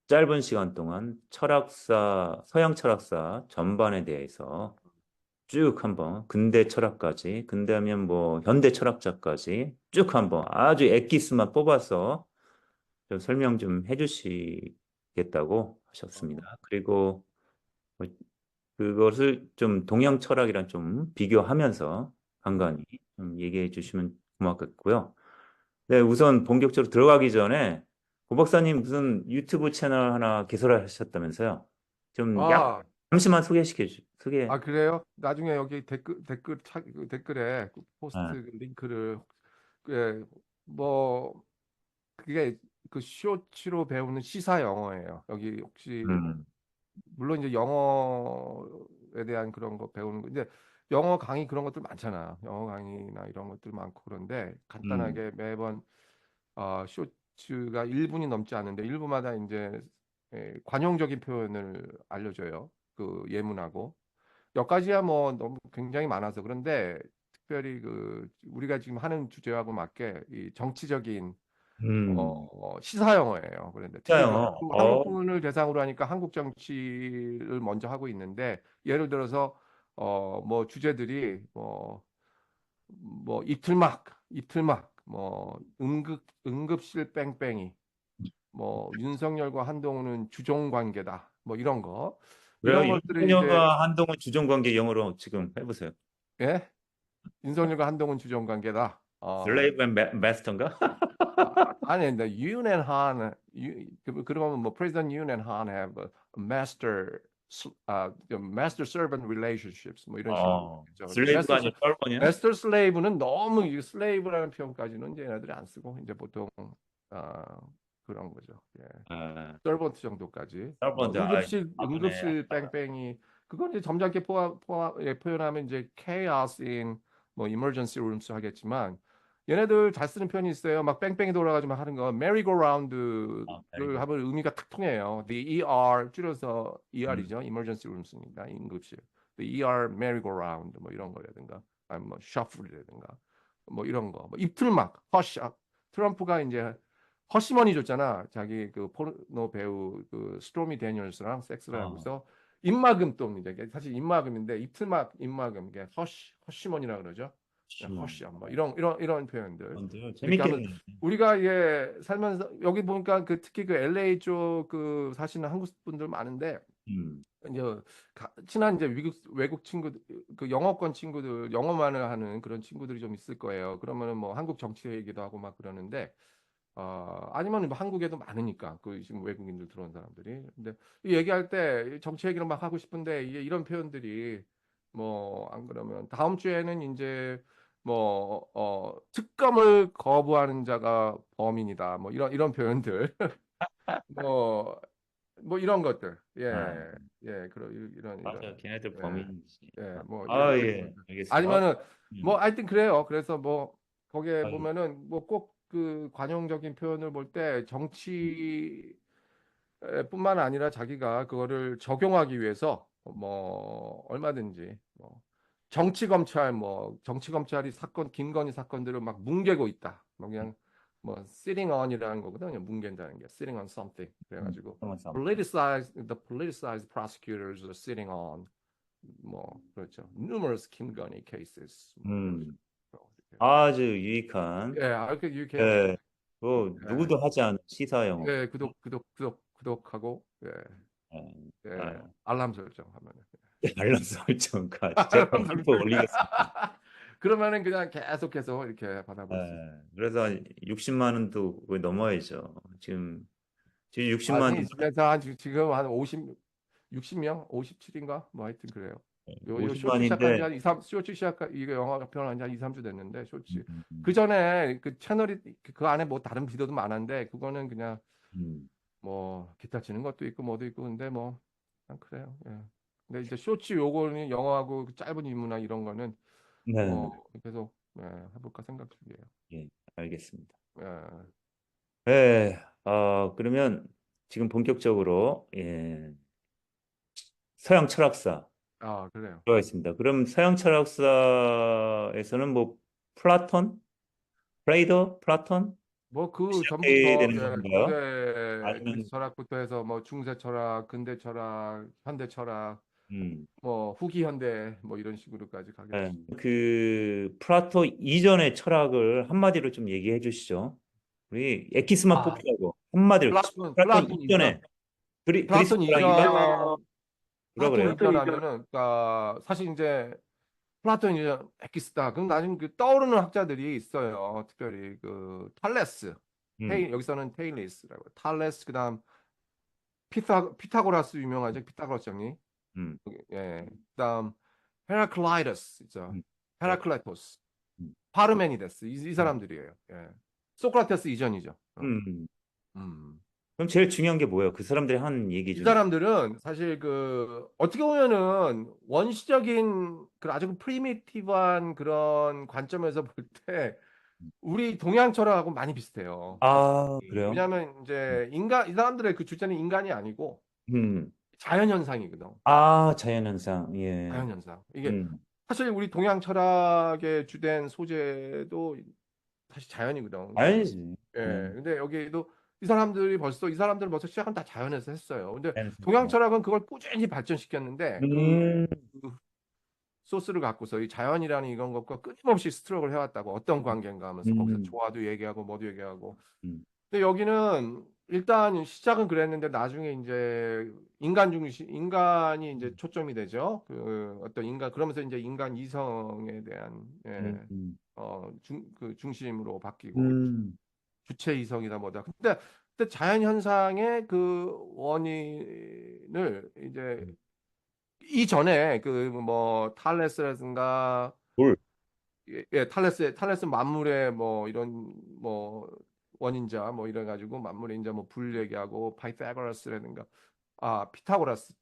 Speaker 1: 짧은 시간 동안 서양 철학사 전반에 대해서 쭉 한번 근대 철학까지, 근대하면 뭐 현대 철학자까지 쭉 한번 아주 엑기스만 뽑아서 좀 설명 좀 해주시겠다고
Speaker 2: 어,
Speaker 1: 하셨습니다. 그리고 뭐 그것을 좀 동양 철학이랑 좀 비교하면서
Speaker 2: 음.
Speaker 1: 간간히 좀 얘기해 주시면 고맙겠고요. 네, 우선 본격적으로 들어가기 전에 고 박사님 무슨 유튜브 채널 하나 개설하셨다면서요? 좀
Speaker 2: 아,
Speaker 1: 잠시만 소개.
Speaker 2: 그래요? 나중에 여기 그 댓글에 그
Speaker 1: 아,
Speaker 2: 포스트 그 링크를 그, 뭐 그게 그 쇼츠로 배우는 시사 영어예요. 여기 혹시
Speaker 1: 음,
Speaker 2: 물론 이제 영어에 대한 그런 거 배우는 거 이제 영어 강의 그런 것들 많잖아. 영어 강의나 이런 것들 많고 그런데
Speaker 1: 음,
Speaker 2: 간단하게 매번 쇼츠가 1분이 넘지 않는데 1부마다 이제 관용적인 표현을 알려줘요. 그 예문하고 몇 가지야 뭐 너무 굉장히 많아서 그런데 특별히 그 우리가 지금 하는 주제하고 맞게 이 정치적인
Speaker 1: 음.
Speaker 2: 시사 영어예요. 그런데 특히 그
Speaker 1: 진짜요?
Speaker 2: 한국분을 대상으로 하니까 한국 정치를 먼저 하고 있는데 예를 들어서 뭐 주제들이 뭐 이틀막 뭐 응급실 뺑뺑이 뭐 윤석열과 한동훈은 주종 관계다 뭐 이런 거 이런
Speaker 1: 왜요?
Speaker 2: 것들이 이제
Speaker 1: 윤석열과 한동훈 주종관계 영어로 지금 해보세요.
Speaker 2: 예? 윤석열과 한동훈 주정 관계다.
Speaker 1: 슬레이브 앤 마스터인가?
Speaker 2: 아니, 근데 윤 and 한, 그러면 뭐 President Yoon and Han have a master, master servant relationships 뭐 이런 식으로 있죠.
Speaker 1: 슬레이브가 아니라 썰번이야?
Speaker 2: master slave는 너무 이 slave라는 표현까지는 이제 얘네들이 안 쓰고 이제 보통 아, 그런 거죠. 예.
Speaker 1: 아,
Speaker 2: 서번트 정도까지. 뭐
Speaker 1: 썰번들, 바쁘네.
Speaker 2: 응급실 뺑뺑이 그건 이제 점잖게 표현하면 이제 chaos in 뭐 emergency rooms 하겠지만 얘네들 잘 쓰는 표현이 있어요. 막 뺑뺑이 돌아가지고 막 하는 거 merry-go-round를
Speaker 1: 아이고.
Speaker 2: 하면 의미가 탁 통해요. The ER 줄여서
Speaker 1: 음,
Speaker 2: ER이죠. emergency rooms니까 응급실. The ER merry-go-round 뭐 이런 거라든가 아니면 뭐 shuffle이라든가 뭐 이런 거. 뭐 입틀막 허쉬 트럼프가 이제 허시머니 줬잖아. 자기 그 포르노 배우 그 스토미 데니얼스랑 섹스를
Speaker 1: 어,
Speaker 2: 하고서 입막음도 이제 사실 입막음인데 입틀막 입막음 이게 허시머니라 그러죠.
Speaker 1: 심한.
Speaker 2: 허쉬 뭐 이런 표현들
Speaker 1: 번들
Speaker 2: 이렇게 하면
Speaker 1: 재밌겠네.
Speaker 2: 우리가 예 살면서 여기 보니까 그 특히 그 LA 쪽 그 사시는 한국 분들 많은데
Speaker 1: 음,
Speaker 2: 이제 친한 이제 외국 친구들 그 영어권 친구들 영어만을 하는 그런 친구들이 좀 있을 거예요. 그러면은 뭐 한국 정치 얘기도 하고 막 그러는데 아니면 뭐 한국에도 많으니까 그 지금 외국인들 들어온 사람들이 근데 이 얘기할 때 정치 얘기를 막 하고 싶은데 이게 이런 표현들이 뭐 안 그러면 다음 주에는 이제 뭐 특검을 거부하는 자가 범인이다 뭐 이런 표현들 뭐 이런 것들
Speaker 1: 아,
Speaker 2: 그런
Speaker 1: 맞아. 걔네들
Speaker 2: 예,
Speaker 1: 범인이지.
Speaker 2: 뭐 이런
Speaker 1: 예,
Speaker 2: 것들
Speaker 1: 알겠습니다.
Speaker 2: 아니면은 뭐
Speaker 1: 음,
Speaker 2: 하여튼 그래요. 그래서 뭐 거기에
Speaker 1: 아유,
Speaker 2: 보면은 뭐 꼭 그 관용적인 표현을 볼 때 정치 뿐만 아니라 자기가 그거를 적용하기 위해서 뭐 얼마든지 뭐 정치 검찰이 사건 김건희 사건들을 막 뭉개고 있다. 뭐 그냥 뭐 sitting on이라는 거거든요. 뭉갠다는 게 sitting on something. 그래가지고
Speaker 1: 그런 거
Speaker 2: the politicized prosecutors are sitting on 뭐 그렇죠. numerous 김건희 cases 뭐 이런
Speaker 1: 음,
Speaker 2: 식으로.
Speaker 1: 아주 유익한,
Speaker 2: 예, 그 유쾌해요.
Speaker 1: 예, 뭐
Speaker 2: 예,
Speaker 1: 누구도 하지 않은 시사 영어.
Speaker 2: 예, 구독하고 예,
Speaker 1: 예,
Speaker 2: 예,
Speaker 1: 아,
Speaker 2: 알람 설정하면은.
Speaker 1: 알람 설정까지 제가 또 올리겠습니다.
Speaker 2: 그러면은 그냥 계속해서 이렇게 받아볼 수 있어요.
Speaker 1: 그래서 60만 원도 거의 넘어야죠. 지금 60만
Speaker 2: 아니, 그래서 지금 한 60명? 57인가? 뭐 하여튼 그래요. 요 쇼츠 시작한 지
Speaker 1: 50만인데
Speaker 2: 한 2, 3, 쇼츠 이거 영화 편한 지한 2, 3주 됐는데, 쇼츠.
Speaker 1: 음,
Speaker 2: 그
Speaker 1: 음,
Speaker 2: 전에 그 채널이, 그 안에 뭐 다른 비디오도 많은데, 그거는 그냥
Speaker 1: 음.
Speaker 2: 뭐 기타 치는 것도 있고 뭐도 있고, 근데 뭐, 그냥 그래요. 예. 근데 이제 쇼츠 요거는 영화하고 그 짧은 인문학 이런 거는
Speaker 1: 네,
Speaker 2: 뭐 계속 해볼까 생각 중이에요.
Speaker 1: 예, 알겠습니다.
Speaker 2: 예.
Speaker 1: 네, 그러면 지금 본격적으로 서양 철학사
Speaker 2: 그래요.
Speaker 1: 들어가겠습니다. 그럼 서양 철학사에서는 뭐 플라톤, 플라톤
Speaker 2: 뭐 그
Speaker 1: 시작해야
Speaker 2: 전부터
Speaker 1: 되는
Speaker 2: 예,
Speaker 1: 건가요?
Speaker 2: 고대 그리스
Speaker 1: 아니면
Speaker 2: 철학부터 해서 뭐 중세 철학, 근대 철학, 현대 철학,
Speaker 1: 음,
Speaker 2: 뭐 후기 현대 뭐 이런 식으로까지
Speaker 1: 예,
Speaker 2: 가겠지.
Speaker 1: 그 플라토 이전의 철학을 한마디로 좀 얘기해 주시죠. 우리 엑기스만
Speaker 2: 아,
Speaker 1: 뽑히라고 한마디로 플라톤
Speaker 2: 플라톤
Speaker 1: 이전에
Speaker 2: 이전.
Speaker 1: 그리스
Speaker 2: 플라톤
Speaker 1: 철학 이전
Speaker 2: 이전.
Speaker 1: 뭐라
Speaker 2: 플라톤
Speaker 1: 그래요?
Speaker 2: 이전 하면은 그러니까 사실 이제 플라톤 이전 엑기스다. 그럼 나중에 그 떠오르는 학자들이 있어요. 특별히 그 탈레스.
Speaker 1: 음,
Speaker 2: 여기서는 테일리스라고. 탈레스 그다음 피타고라스 유명하죠. 피타고라스 정리.
Speaker 1: 음,
Speaker 2: 예. 그다음 헤라클라이터스 있죠.
Speaker 1: 음, 네,
Speaker 2: 헤라클라이토스,
Speaker 1: 음,
Speaker 2: 파르메니데스 이
Speaker 1: 음,
Speaker 2: 사람들이에요. 예. 소크라테스 이전이죠.
Speaker 1: 음.
Speaker 2: 음.
Speaker 1: 그럼 제일 중요한 게 뭐예요? 그 사람들이 한 얘기
Speaker 2: 이
Speaker 1: 중에.
Speaker 2: 사람들은 사실 그 어떻게 보면은 원시적인 그 아주 프리미티브한 그런 관점에서 볼 때 우리 동양 철학하고 많이 비슷해요.
Speaker 1: 그래요?
Speaker 2: 왜냐하면
Speaker 1: 음,
Speaker 2: 이제 이 사람들의 그 주제는 인간이 아니고
Speaker 1: 음.
Speaker 2: 자연현상이거든.
Speaker 1: 자연현상, 예.
Speaker 2: 자연현상. 이게
Speaker 1: 음,
Speaker 2: 사실 우리 동양 철학의 주된 소재도 사실 자연이거든.
Speaker 1: 아니지.
Speaker 2: 예.
Speaker 1: 음,
Speaker 2: 근데 여기도 이 사람들은 벌써 시작은 다 자연에서 했어요. 근데 동양
Speaker 1: 자연현상.
Speaker 2: 철학은 그걸 꾸준히 발전시켰는데
Speaker 1: 음,
Speaker 2: 그 소스를 갖고서 이 자연이라는 이런 것과 끊임없이 스트럭을 해왔다고 어떤 관계인가 하면서 거기서
Speaker 1: 음,
Speaker 2: 조화도 얘기하고 뭐도 얘기하고.
Speaker 1: 음,
Speaker 2: 근데 여기는 일단 시작은 그랬는데 나중에 이제 인간이 이제 초점이 되죠. 그 어떤 인간 그러면서 이제 인간 이성에 대한
Speaker 1: 음,
Speaker 2: 그 중심으로 바뀌고
Speaker 1: 음,
Speaker 2: 주체 이성이다 뭐다. 근데 자연 현상의 그 원인을 이제 이전에 그 뭐 탈레스라든가
Speaker 1: 돌.
Speaker 2: 탈레스 만물의 뭐 이런 뭐 원인자 뭐 이래 가지고 만물의 인자 뭐 불 얘기하고 파이타고라스라든가 피타고라스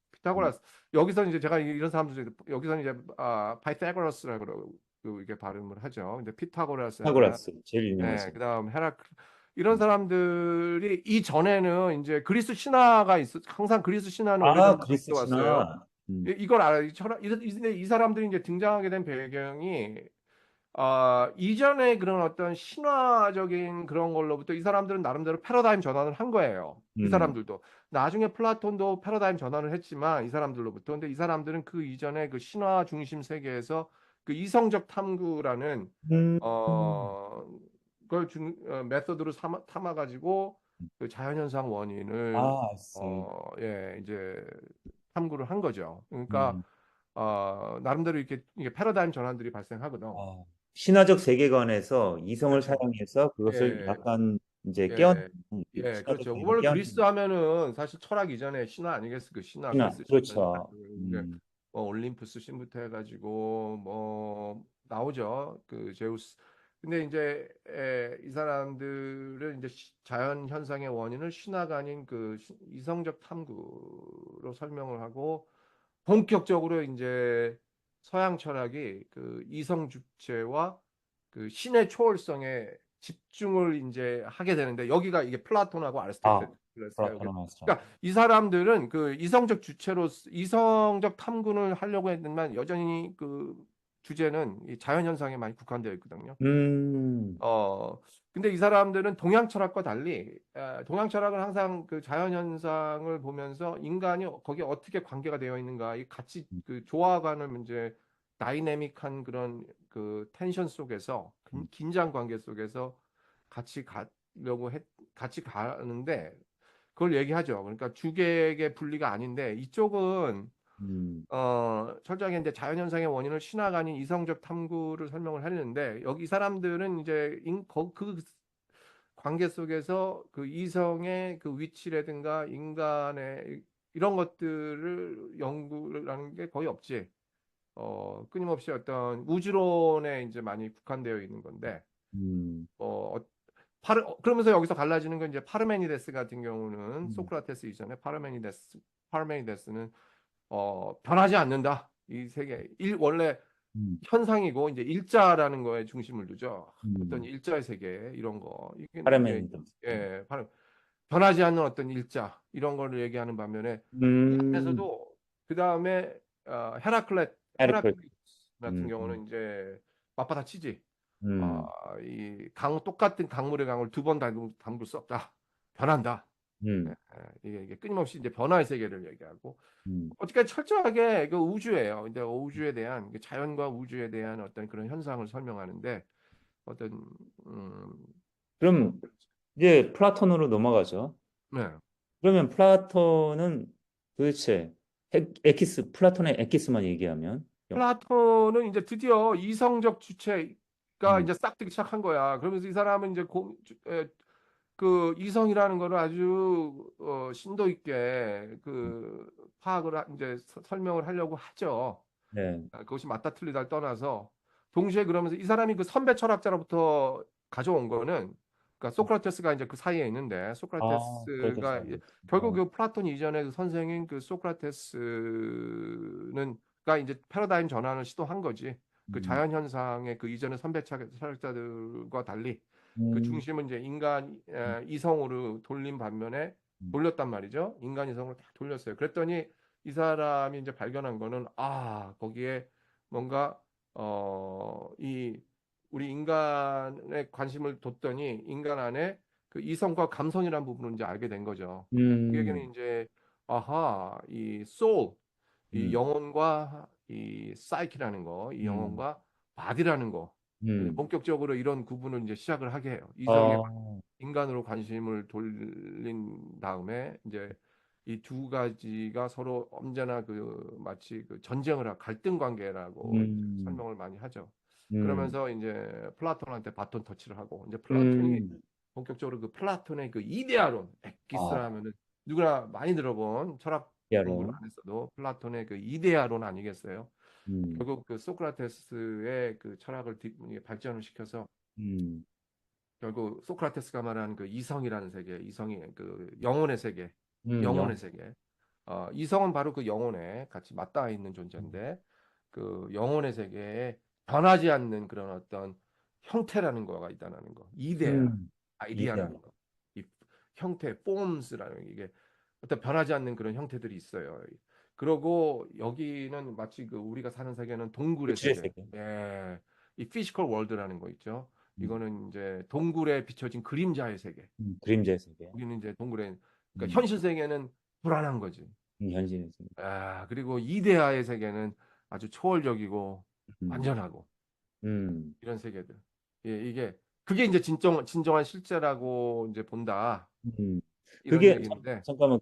Speaker 2: 여기서 이제 제가 이런 사람들 중에 여기서 이제 파이타고라스라고 그러고 이게 발음을 하죠. 근데 피타고라스나
Speaker 1: 피타고라스 제일 유명하죠.
Speaker 2: 그다음 이런 사람들이 이전에는 이제 그리스 신화가 항상 그리스 신화는
Speaker 1: 아,
Speaker 2: 오래전부터
Speaker 1: 그리스
Speaker 2: 있어왔어요.
Speaker 1: 신화.
Speaker 2: 이걸 알아요. 근데 이 사람들이 이제 등장하게 된 배경이 이전에 그런 어떤 신화적인 그런 걸로부터 이 사람들은 나름대로 패러다임 전환을 한 거예요. 이
Speaker 1: 음,
Speaker 2: 사람들도. 나중에 플라톤도 패러다임 전환을 했지만 이 사람들로부터. 근데 이 사람들은 그 이전에 그 신화 중심 세계에서 그 이성적 탐구라는
Speaker 1: 음,
Speaker 2: 어, 메소드로 삼아가지고 그 자연현상 원인을
Speaker 1: 아, I see.
Speaker 2: 이제 탐구를 한 거죠. 그러니까
Speaker 1: 음,
Speaker 2: 나름대로 이게 패러다임 전환들이 발생하거든.
Speaker 1: 아, 신화적 세계관에서 이성을
Speaker 2: 그렇죠.
Speaker 1: 사용해서 그것을
Speaker 2: 예,
Speaker 1: 약간 이제 깨어내는
Speaker 2: 예,
Speaker 1: 신화적
Speaker 2: 그렇죠.
Speaker 1: 세계관
Speaker 2: 원래
Speaker 1: 깨어내는
Speaker 2: 그리스 하면은 사실 철학 이전에 신화 아니겠어? 그 신화
Speaker 1: 신화.
Speaker 2: 그리스 신화.
Speaker 1: 그렇죠.
Speaker 2: 그게 뭐 올림푸스 신부터 해가지고 뭐 나오죠. 그 제우스. 근데 이제 이 사람들은 이제 자연 현상의 원인을 신화가 아닌 그 이성적 탐구로 설명을 하고 본격적으로 이제 서양 철학이 그 이성 주체와 그 신의 초월성에 집중을 이제 하게 되는데 여기가 이게 플라톤하고
Speaker 1: 아,
Speaker 2: 아리스토텔레스가 여기
Speaker 1: 플라토나 마스터.
Speaker 2: 그러니까 이 사람들은 그 이성적 주체로 이성적 탐구를 하려고 했지만 여전히 그 주제는 이 자연 현상에 많이 국한되어 있거든요.
Speaker 1: 음,
Speaker 2: 어, 근데 이 사람들은 동양 철학과 달리, 동양 철학은 항상 그 자연 현상을 보면서 인간이 거기에 어떻게 관계가 되어 있는가, 이 같이 그 조화가는 이제 다이내믹한 그런 그 텐션 속에서, 긴장 관계 속에서 같이 같이 가는데, 그걸 얘기하죠. 그러니까 주객의 분리가 아닌데, 이쪽은
Speaker 1: 음,
Speaker 2: 철저하게 이제 자연현상의 원인을 신화가 아닌 이성적 탐구를 설명을 했는데 여기 이 사람들은 이제 그 관계 속에서 그 이성의 그 위치라든가 인간의 이런 것들을 연구를 하는 게 거의 없지. 끊임없이 어떤 우주론에 이제 많이 국한되어 있는 건데,
Speaker 1: 음,
Speaker 2: 그러면서 여기서 갈라지는 건 이제 파르메니데스 같은 경우는
Speaker 1: 음,
Speaker 2: 소크라테스 이전에 파르메니데스는 변하지 않는다. 이 세계 원래
Speaker 1: 음,
Speaker 2: 현상이고 이제 일자라는 거에 중심을 두죠. 어떤
Speaker 1: 음.
Speaker 2: 일자의 세계 이런 거 이게 이제
Speaker 1: 파라메니드.
Speaker 2: 바로 변하지 않는 어떤 일자 이런 거를 얘기하는 반면에 이
Speaker 1: 음,
Speaker 2: 안에서도 그 다음에
Speaker 1: 헤르클.
Speaker 2: 헤라클레스 같은
Speaker 1: 음, 음,
Speaker 2: 경우는 이제 맞받아치지.
Speaker 1: 음,
Speaker 2: 이 똑같은 강물의 강을 두 번 담글 수 없다. 변한다.
Speaker 1: 음,
Speaker 2: 이게 끊임없이 이제 변화의 세계를 얘기하고
Speaker 1: 음.
Speaker 2: 어떻게 철저하게 그 우주예요. 근데 우주에 대한 그 자연과 우주에 대한 어떤 그런 현상을 설명하는데 어떤 음,
Speaker 1: 그럼 이제 플라톤으로 넘어가죠.
Speaker 2: 네.
Speaker 1: 그러면 플라톤은 도대체 플라톤의 엑기스만 얘기하면,
Speaker 2: 플라톤은 이제 드디어 이성적 주체가
Speaker 1: 음,
Speaker 2: 이제 싹 뜨기 시작한 거야. 그러면서 이 사람은 이제 그 이성이라는 거를 아주 심도 있게 그 이제 설명을 하려고 하죠.
Speaker 1: 네,
Speaker 2: 그것이 맞다 틀리다를 떠나서 동시에 그러면서 이 사람이 그 선배 철학자로부터 가져온 거는 그러니까 소크라테스가 이제 그 사이에 있는데
Speaker 1: 아, 그렇겠어.
Speaker 2: 소크라테스가 결국 그 플라톤 이전에 그 선생인 그 소크라테스는 가 이제 패러다임 전환을 시도한 거지. 그
Speaker 1: 음,
Speaker 2: 자연 현상의 그 이전의 선배 철학자들과 달리 그
Speaker 1: 음,
Speaker 2: 중심은 이제 인간 이성으로 돌린 반면에
Speaker 1: 음,
Speaker 2: 돌렸단 말이죠. 인간 이성으로 딱 돌렸어요. 그랬더니 이 사람이 이제 발견한 거는 거기에 뭔가 이 우리 인간의 관심을 뒀더니 인간 안에 그 이성과 감성이라는 부분을 이제 알게 된 거죠. 그
Speaker 1: 음,
Speaker 2: 얘기는 이제 이 이
Speaker 1: 음,
Speaker 2: 영혼과 이 사이키라는 거, 이
Speaker 1: 음,
Speaker 2: 영혼과 바디라는 거. 본격적으로 이런 구분을 이제 시작을 하게 해요. 이성에
Speaker 1: 아,
Speaker 2: 인간으로 관심을 돌린 다음에 이제 이 두 가지가 서로 언제나 그 마치 그 전쟁을 갈등 관계라고 이제
Speaker 1: 음,
Speaker 2: 설명을 많이 하죠.
Speaker 1: 음,
Speaker 2: 그러면서 이제 플라톤한테 바톤 터치를 하고 이제 플라톤이
Speaker 1: 음,
Speaker 2: 본격적으로 그 플라톤의 그 이데아론
Speaker 1: 아,
Speaker 2: 엑기스라 하면은 누구나 많이 들어본 철학 공부를
Speaker 1: 야론,
Speaker 2: 안 했어도 플라톤의 그 이데아론 아니겠어요?
Speaker 1: 음,
Speaker 2: 결국 그 소크라테스의 그 철학을 발전을 시켜서
Speaker 1: 음,
Speaker 2: 결국 소크라테스가 말하는 그 이성이라는 세계, 이성이 그 영혼의 세계,
Speaker 1: 영,
Speaker 2: 영혼의 세계. 이성은 바로 그 영혼에 같이 맞닿아 있는 존재인데 그 영혼의 세계에 변하지 않는 그런 어떤 형태라는 거가 있다는 거. 이데아,
Speaker 1: 이데아,
Speaker 2: 아이디아라는 거. 이 형태, forms라는 이게 어떤 변하지 않는 그런 형태들이 있어요. 그러고 여기는 마치 그 우리가 사는 세계는 동굴의
Speaker 1: 우주의
Speaker 2: 세계.
Speaker 1: 세계,
Speaker 2: 예. 이 피지컬 월드라는 거 있죠.
Speaker 1: 음,
Speaker 2: 이거는 이제 동굴에 비춰진 그림자의 세계.
Speaker 1: 그림자의 세계,
Speaker 2: 우리는 이제 동굴에 그러니까
Speaker 1: 음,
Speaker 2: 현실 세계는 불안한 거지.
Speaker 1: 현실의 세계,
Speaker 2: 그리고 이데아의 세계는 아주 초월적이고
Speaker 1: 음,
Speaker 2: 완전하고
Speaker 1: 음,
Speaker 2: 이런 세계들. 예, 이게 그게 이제 진정한 실제라고 이제 본다.
Speaker 1: 음.
Speaker 2: 이런
Speaker 1: 그게,
Speaker 2: 얘기인데.
Speaker 1: 잠깐만,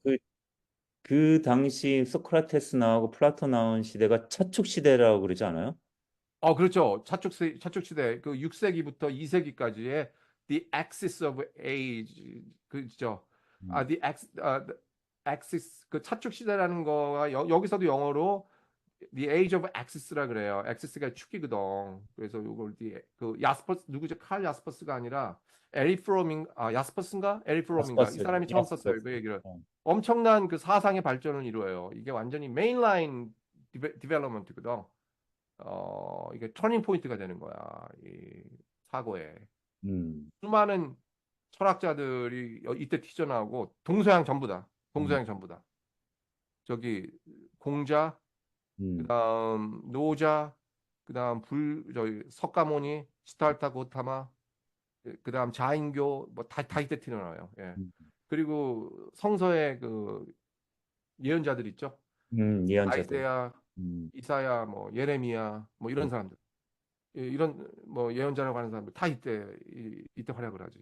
Speaker 1: 그 당시 소크라테스 나오고 플라토 나온 시대가 차축 시대라고 그러지 않아요?
Speaker 2: 그렇죠. 차축 시대 그 6세기부터 2세기까지의 the axis of age 그죠.
Speaker 1: 음,
Speaker 2: the axis 그 차축 시대라는 거가 여기서도 영어로 The Age of Axis라 그래요. 엑시스가 축이거든. 그래서 이걸 그 야스퍼스 누구죠? 칼 야스퍼스가 아니라 야스퍼스인가? 에리프롬인가? 이
Speaker 1: 야스퍼스,
Speaker 2: 사람이 처음 썼어요.
Speaker 1: 야스퍼스.
Speaker 2: 그 얘기를.
Speaker 1: 어.
Speaker 2: 엄청난 그 사상의 발전을 이루어요. 이게 완전히 메인라인 디벨롭먼트거든. 이게 터닝 포인트가 되는 거야. 이 사고에.
Speaker 1: 음,
Speaker 2: 수많은 철학자들이 이때 튀어나오고 동서양 전부 다.
Speaker 1: 음,
Speaker 2: 동서양 전부 다. 저기 공자
Speaker 1: 음,
Speaker 2: 그다음 노자, 그다음 저기 석가모니, 시타르타 고타마, 그다음 자인교 뭐다 이때 튀어나와요. 예.
Speaker 1: 음,
Speaker 2: 그리고 성서의 그 예언자들 있죠.
Speaker 1: 예언자들.
Speaker 2: 아이세야,
Speaker 1: 음,
Speaker 2: 이사야, 뭐 예레미야, 뭐 이런
Speaker 1: 음,
Speaker 2: 사람들, 이런 뭐 예언자라고 하는 사람들 다 이때 활약을 하지.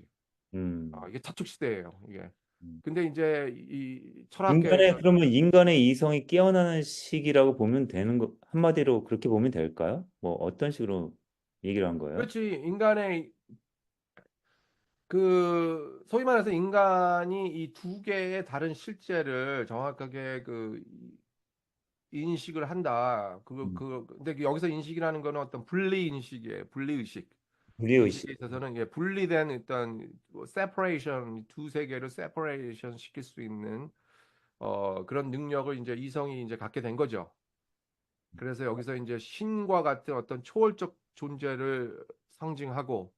Speaker 1: 음.
Speaker 2: 이게 차축 시대예요. 이게.
Speaker 1: 음.
Speaker 2: 근데 이제 이 철학계에서
Speaker 1: 그러면 인간의 이성이 깨어나는 시기라고 보면 되는 거, 한마디로 그렇게 보면 될까요? 뭐 어떤 식으로 얘기를 한 거예요?
Speaker 2: 그렇지 인간의 그 소위 말해서 인간이 이 두 개의 다른 실제를 정확하게 그 인식을 한다.
Speaker 1: 음,
Speaker 2: 근데 여기서 인식이라는 거는 어떤 분리 인식이에요. 분리 의식.
Speaker 1: 불의의식.
Speaker 2: 인식에 있어서는 분리된 일단 세퍼레이션 두 세계를 세퍼레이션 시킬 수 있는 그런 능력을 이제 이성이 이제 갖게 된 거죠. 그래서 여기서 이제 신과 같은 어떤 초월적 존재를 상징하고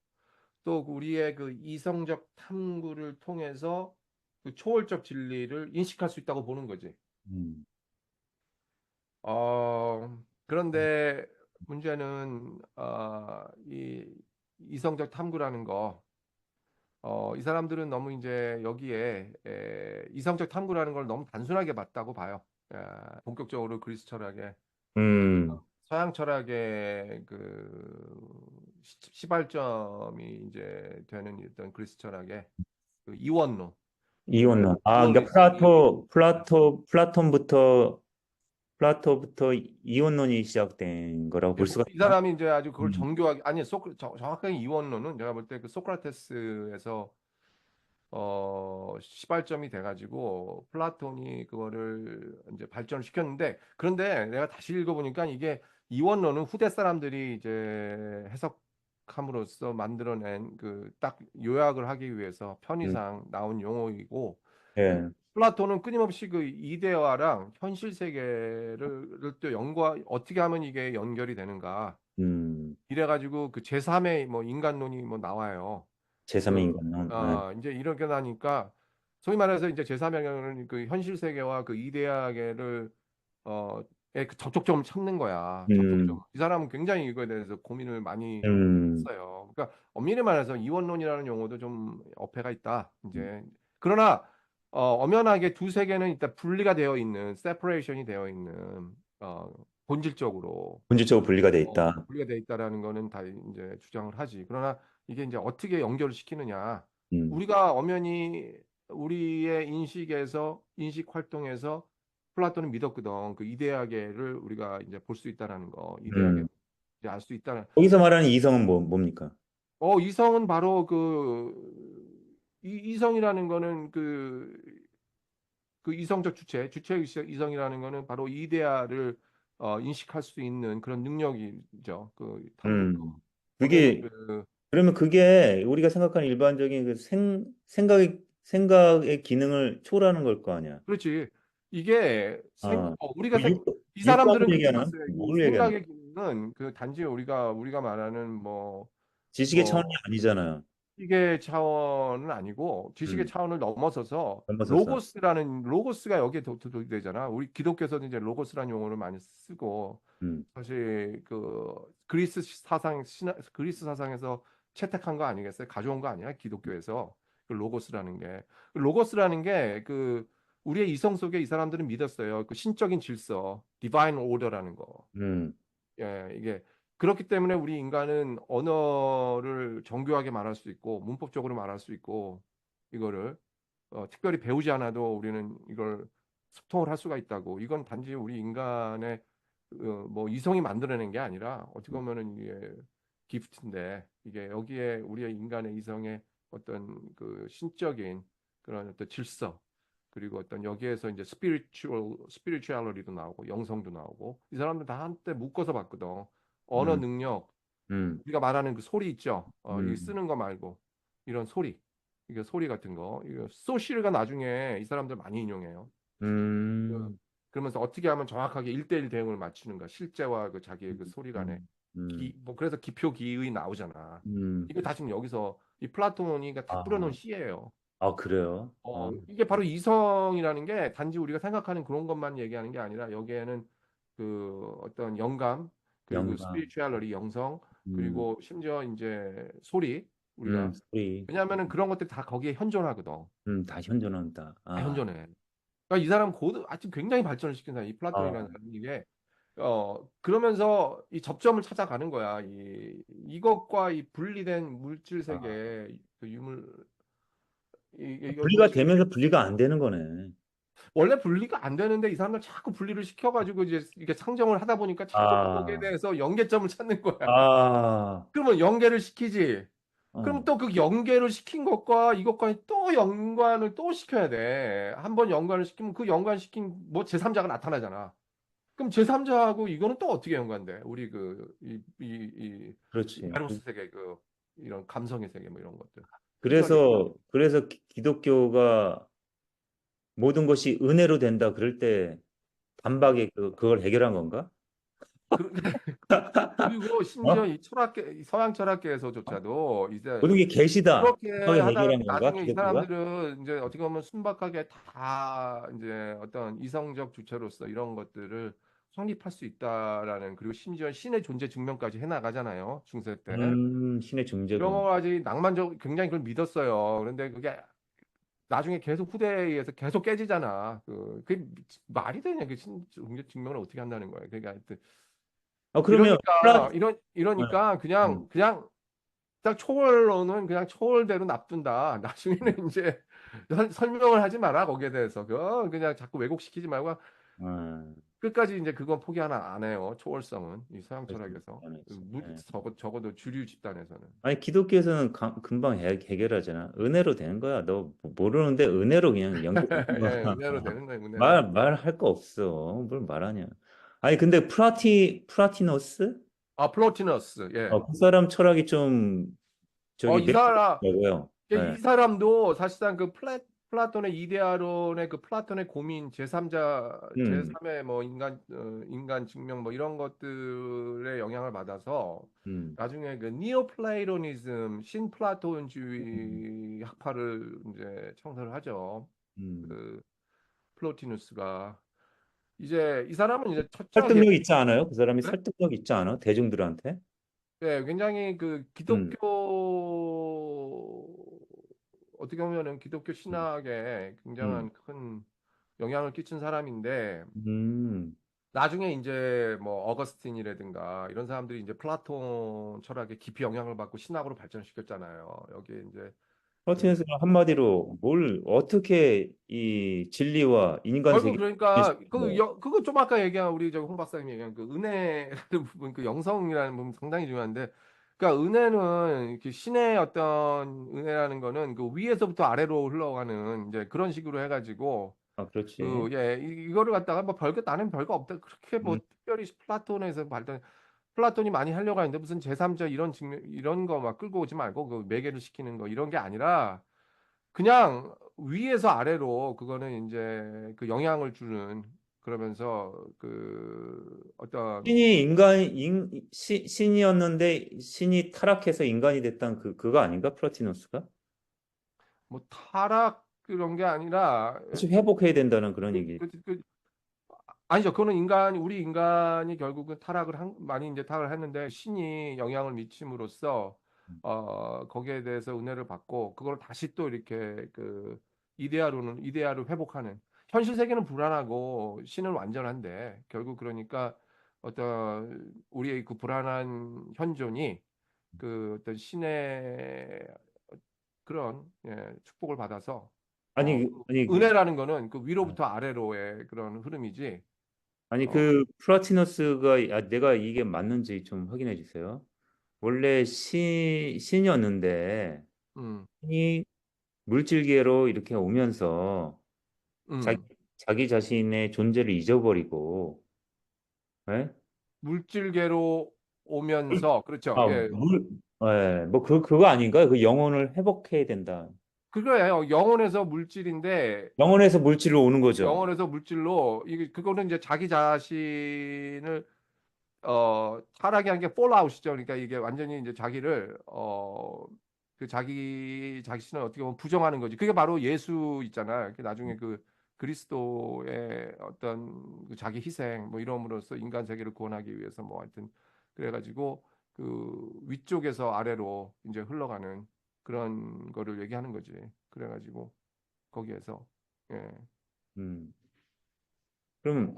Speaker 2: 또 우리의 그 이성적 탐구를 통해서 그 초월적 진리를 인식할 수 있다고 보는 거지.
Speaker 1: 음,
Speaker 2: 그런데 문제는 이 이성적 탐구라는 거, 이 사람들은 너무 이제 여기에 이성적 탐구라는 걸 너무 단순하게 봤다고 봐요. 본격적으로 그리스 철학의
Speaker 1: 음,
Speaker 2: 서양 철학의 시발점이 이제 되는 어떤 그리스 철학의 그 이원론.
Speaker 1: 이원론. 그러니까
Speaker 2: 두얼리즘이
Speaker 1: 플라토부터 이원론이 시작된 거라고 볼 수가
Speaker 2: 이
Speaker 1: 있나?
Speaker 2: 사람이 이제 아주 그걸
Speaker 1: 음,
Speaker 2: 정교하게 아니 정확하게 이원론은 내가 볼 때 그 소크라테스에서 시발점이 돼가지고 플라톤이 그거를 이제 발전을 시켰는데 그런데 내가 다시 읽어보니까 이게 이원론은 후대 사람들이 이제 해석함으로써 만들어낸 그 딱 요약을 하기 위해서
Speaker 1: 음,
Speaker 2: 편의상 나온 용어이고
Speaker 1: 예,
Speaker 2: 플라톤은 끊임없이 그 이데아랑 현실 세계를 또 어떻게 하면 이게 연결이 되는가
Speaker 1: 음,
Speaker 2: 이래가지고 그 제3의 뭐 인간론이 뭐 나와요.
Speaker 1: 제3의 인간론. 예.
Speaker 2: 이제 이렇게 나니까 소위 말해서 이제 제3영역은 그 현실 세계와 그 이데아계를 그 접촉점을 찾는 거야. 접촉점.
Speaker 1: 음,
Speaker 2: 이 사람은 굉장히 이거에 대해서 고민을 많이
Speaker 1: 음,
Speaker 2: 했어요. 그러니까 엄밀히 말해서 이원론이라는 용어도 좀 어폐가 있다.
Speaker 1: 음,
Speaker 2: 이제 그러나 엄연하게 두 세계는 일단 분리가 되어 있는, 세퍼레이션이 되어 있는 본질적으로
Speaker 1: 본질적으로 분리가 돼 있다.
Speaker 2: 분리가 돼 있다라는 거는 다 이제 주장을 하지. 그러나 이게 이제 어떻게 연결을 시키느냐.
Speaker 1: 음,
Speaker 2: 우리가 엄연히 우리의 인식 활동에서 플라톤은 믿었거든. 그 이데아계를 우리가 이제 볼 수 있다라는 거, 이데아계
Speaker 1: 음.
Speaker 2: 이제 알 수 있다는.
Speaker 1: 거기서 말하는 이성은 뭡니까?
Speaker 2: 이성은 바로 이성이라는 거는 그 이성적 주체 이성이라는 거는 바로 이데아를 인식할 수 있는 그런 능력이죠.
Speaker 1: 음.
Speaker 2: 거기에는
Speaker 1: 그게 그러면 그게 우리가 생각하는 일반적인 그 생각의 기능을 초월하는 걸 거 아니야.
Speaker 2: 그렇지. 이게
Speaker 1: 아,
Speaker 2: 우리가
Speaker 1: 그
Speaker 2: 이
Speaker 1: 육감을
Speaker 2: 사람들은 그렇게
Speaker 1: 얘기하나?
Speaker 2: 봤어요. 이
Speaker 1: 뭘 얘기하는?
Speaker 2: 생각의 기능은 그 단지 우리가 말하는
Speaker 1: 지식의 차원이
Speaker 2: 뭐
Speaker 1: 아니잖아요.
Speaker 2: 지식의 차원은 아니고 지식의
Speaker 1: 음,
Speaker 2: 차원을 넘어서서
Speaker 1: 넘어섰어.
Speaker 2: 로고스가 여기에 되잖아. 우리 기독교에서는 이제 로고스라는 용어를 많이 쓰고
Speaker 1: 음,
Speaker 2: 사실 그리스 사상에서 채택한 거 아니겠어요? 가져온 거 아니야? 기독교에서 그 로고스라는 게 우리의 이성 속에 이 사람들은 믿었어요. 그 신적인 질서, 디바인 오더라는 거.
Speaker 1: 음,
Speaker 2: 예, 이게 그렇기 때문에 우리 인간은 언어를 정교하게 말할 수 있고 문법적으로 말할 수 있고 이거를 특별히 배우지 않아도 우리는 이걸 소통을 할 수가 있다고. 이건 단지 우리 인간의 뭐 이성이 만들어낸 게 아니라 어떻게 보면은 이게 기프트인데 이게 여기에 우리의 인간의 이성의 어떤 그 신적인 그런 어떤 질서 그리고 어떤 여기에서 이제 스피리추얼리티도 나오고 영성도 나오고 이 사람들 다 한때 묶어서 봤거든. 언어
Speaker 1: 음,
Speaker 2: 능력
Speaker 1: 음,
Speaker 2: 우리가 말하는 그 소리 있죠. 이
Speaker 1: 음,
Speaker 2: 쓰는 거 말고 이런 소리 이게 소리 같은 거 이거 소실가 나중에 이 사람들 많이 인용해요. 그-
Speaker 1: 음,
Speaker 2: 그러면서 어떻게 하면 정확하게 1대1 대응을 맞추는가 실제와 그 자기의 그 소리 간에
Speaker 1: 음,
Speaker 2: 뭐 그래서 기표 기의 나오잖아.
Speaker 1: 음.
Speaker 2: 이거 다 지금 여기서 이 플라토니가 다 뿌려놓은
Speaker 1: 아,
Speaker 2: 시예요.
Speaker 1: 아, 그래요? 아,
Speaker 2: 이게 바로 이성이라는 게 단지 우리가 생각하는 그런 것만 얘기하는 게 아니라 여기에는 그 어떤 영감 그리고
Speaker 1: 영감.
Speaker 2: 스피리추얼리 영성
Speaker 1: 음,
Speaker 2: 그리고 심지어 이제 소리 우리가
Speaker 1: 소리.
Speaker 2: 왜냐하면은 그런 것들이 다 거기에 현존하거든.
Speaker 1: 다 현존한다.
Speaker 2: 다
Speaker 1: 아,
Speaker 2: 현존해. 그러니까 이 사람 아주 굉장히 발전을 시킨 사람 이
Speaker 1: 아,
Speaker 2: 플라톤이라는 사람이 이게 그러면서 이 접점을 찾아가는 거야. 이것과 이 분리된 물질
Speaker 1: 아.
Speaker 2: 세계 그 유물 이게
Speaker 1: 분리가 되면서 분리가 안 되는 거네.
Speaker 2: 원래 분리가 안 되는데 이 사람들 자꾸 분리를 시켜가지고 이제 이게 상정을 하다 보니까 자꾸 거기에
Speaker 1: 아,
Speaker 2: 대해서 연계점을 찾는 거야.
Speaker 1: 아,
Speaker 2: 그러면 연계를 시키지. 그럼
Speaker 1: 어.
Speaker 2: 또 그 연계를 시킨 것과 이것과 또 연관을 또 시켜야 돼. 한 번 연관을 시키면 그 연관시킨 뭐 제3자가 나타나잖아. 그럼 제3자하고 이거는 또 어떻게 연관돼? 우리 이
Speaker 1: 그렇지.
Speaker 2: 에로스 세계 이런 감성의 세계 뭐 이런 것들. 그러니까
Speaker 1: 그래서 기독교가 모든 것이 은혜로 된다 그럴 때 단박에 그걸 해결한 건가?
Speaker 2: 그, 그리고 심지어
Speaker 1: 어?
Speaker 2: 이 서양 철학계에서조차도 이제
Speaker 1: 모든 게 계시다.
Speaker 2: 그렇게
Speaker 1: 단박에
Speaker 2: 하다가
Speaker 1: 해결한 건가?
Speaker 2: 나중에 이
Speaker 1: 기독교가?
Speaker 2: 사람들은 이제 어떻게 보면 순박하게 다 이제 어떤 이성적 주체로서 이런 것들을 확립할 수 있다라는 그리고 심지어 신의 존재 증명까지 해나가잖아요. 중세 때.
Speaker 1: 신의
Speaker 2: 이런
Speaker 1: 중재군.
Speaker 2: 거까지 낭만적 굉장히 그걸 믿었어요. 그런데 그게 나중에 계속 후대에 의해서 계속 깨지잖아. 그게 말이 되냐? 그 존재 증명을 어떻게 한다는 거예요. 그러니까 하여튼
Speaker 1: 그러면 어,
Speaker 2: 이러니까 그냥 딱 초월로는 그냥 초월대로 놔둔다. 나중에는 이제 설명을 하지 마라 거기에 대해서 그냥 자꾸 왜곡시키지 말고
Speaker 1: 어,
Speaker 2: 끝까지 이제 그건 포기 하나 안 해요. 초월성은 이 서양
Speaker 1: 그래서
Speaker 2: 철학에서
Speaker 1: 안 했어. 예.
Speaker 2: 적어도 주류 집단에서는
Speaker 1: 아니 기독교에서는 금방 해결하잖아. 은혜로 되는 거야. 너 모르는데 은혜로 그냥 연결되는
Speaker 2: 예,
Speaker 1: 거야.
Speaker 2: 은혜로 되는 거예요. 은혜로.
Speaker 1: 말할 거 없어. 뭘 말하냐. 아니 근데 플라티너스?
Speaker 2: 플로티너스. 예.
Speaker 1: 그 사람 철학이 좀 저기
Speaker 2: 이 사람
Speaker 1: 매력있더라고요.
Speaker 2: 이
Speaker 1: 네.
Speaker 2: 사람도 사실상 플라톤의 이데아론의 그 플라톤의 고민
Speaker 1: 음,
Speaker 2: 제3의 뭐 인간 증명 뭐 이런 것들의 영향을 받아서
Speaker 1: 음,
Speaker 2: 나중에 그 니오플라토니즘
Speaker 1: 음,
Speaker 2: 신플라톤주의 학파를 이제 창설을 하죠.
Speaker 1: 음.
Speaker 2: 그 플로티누스가 이제 이 사람은 이제 첫작에
Speaker 1: 설득력 있지 않아요? 그 사람이
Speaker 2: 네?
Speaker 1: 설득력 있지 않아? 대중들한테?
Speaker 2: 네, 굉장히 그
Speaker 1: 음,
Speaker 2: 어떻게 보면은 기독교 신학에
Speaker 1: 음,
Speaker 2: 굉장한 큰 영향을 끼친 사람인데
Speaker 1: 음.
Speaker 2: 나중에 이제 뭐 어거스틴이라든가 이런 사람들이 이제 플라톤 철학에 깊이 영향을 받고 신학으로 발전시켰잖아요. 여기에 이제 그
Speaker 1: 프로티너스가 한마디로 뭘 어떻게 이 진리와 인간
Speaker 2: 결국
Speaker 1: 세계를
Speaker 2: 그러니까
Speaker 1: 뭐
Speaker 2: 그거 좀 아까 얘기한 우리 저홍 박사님이 얘기한 그 은혜라는 부분, 그 영성이라는 부분 상당히 중요한데, 그러니까 은혜는 이렇게 신의 어떤 은혜라는 거는 그 위에서부터 아래로 흘러가는 이제 그런 식으로 해가지고
Speaker 1: 아, 그렇지.
Speaker 2: 그 예 이거를 갖다가 뭐 별거 나는 별거 없다 그렇게 뭐
Speaker 1: 음.
Speaker 2: 특별히 플라톤에서 발전 플라톤이 많이 하려고 하는데 무슨 제3자 이런 측면 이런 거 막 끌고 오지 말고 그 매개를 시키는 거 이런 게 아니라 그냥 위에서 아래로 그거는 이제 그 영향을 주는 그러면서 그 어떤
Speaker 1: 신이 신이었는데 신이 타락해서 인간이 됐던 그거 아닌가? 프로티너스가?
Speaker 2: 뭐 타락 그런 게 아니라
Speaker 1: 다시 회복해야 된다는 그런
Speaker 2: 그,
Speaker 1: 얘기.
Speaker 2: 그, 그, 아니죠. 그거는 우리 인간이 결국은 많이 이제 타락을 했는데 신이 영향을 미침으로써 거기에 대해서 은혜를 받고 그걸 다시 또 이렇게 그 이데아를 회복하는 현실 세계는 불안하고 신은 완전한데 결국 그러니까 어떤 우리의 그 불안한 현존이 그 어떤 신의 그런 축복을 받아서
Speaker 1: 아니,
Speaker 2: 은혜라는 거는 그 위로부터 아래로의 그런 흐름이지. 어,
Speaker 1: 그 플라티너스가 내가 이게 맞는지 좀 확인해 주세요. 원래 신이었는데
Speaker 2: 음,
Speaker 1: 신이 물질계로 이렇게 오면서 자기,
Speaker 2: 음.
Speaker 1: 자기 자신의 존재를 잊어버리고, 예?
Speaker 2: 물질계로 오면서 그렇죠.
Speaker 1: 아,
Speaker 2: 예,
Speaker 1: 뭐 그거 아닌가? 그 영혼을 회복해야 된다.
Speaker 2: 그거예요. 영혼에서 물질인데
Speaker 1: 영혼에서 물질로 오는 거죠.
Speaker 2: 영혼에서 물질로 이게 그거는 이제 자기 자신을 타락이 한 게 폴아웃이죠. 그러니까 이게 완전히 이제 자기를 그 자기 자신을 어떻게 보면 부정하는 거지. 그게 바로 예수 있잖아요. 그 나중에 그 그리스도의 어떤 그 자기 희생 뭐 이름으로써 인간 세계를 구원하기 위해서 뭐 하여튼 그래가지고 그 위쪽에서 아래로 이제 흘러가는 그런 거를 얘기하는 거지. 그래가지고 거기에서 예.
Speaker 1: 음. 그럼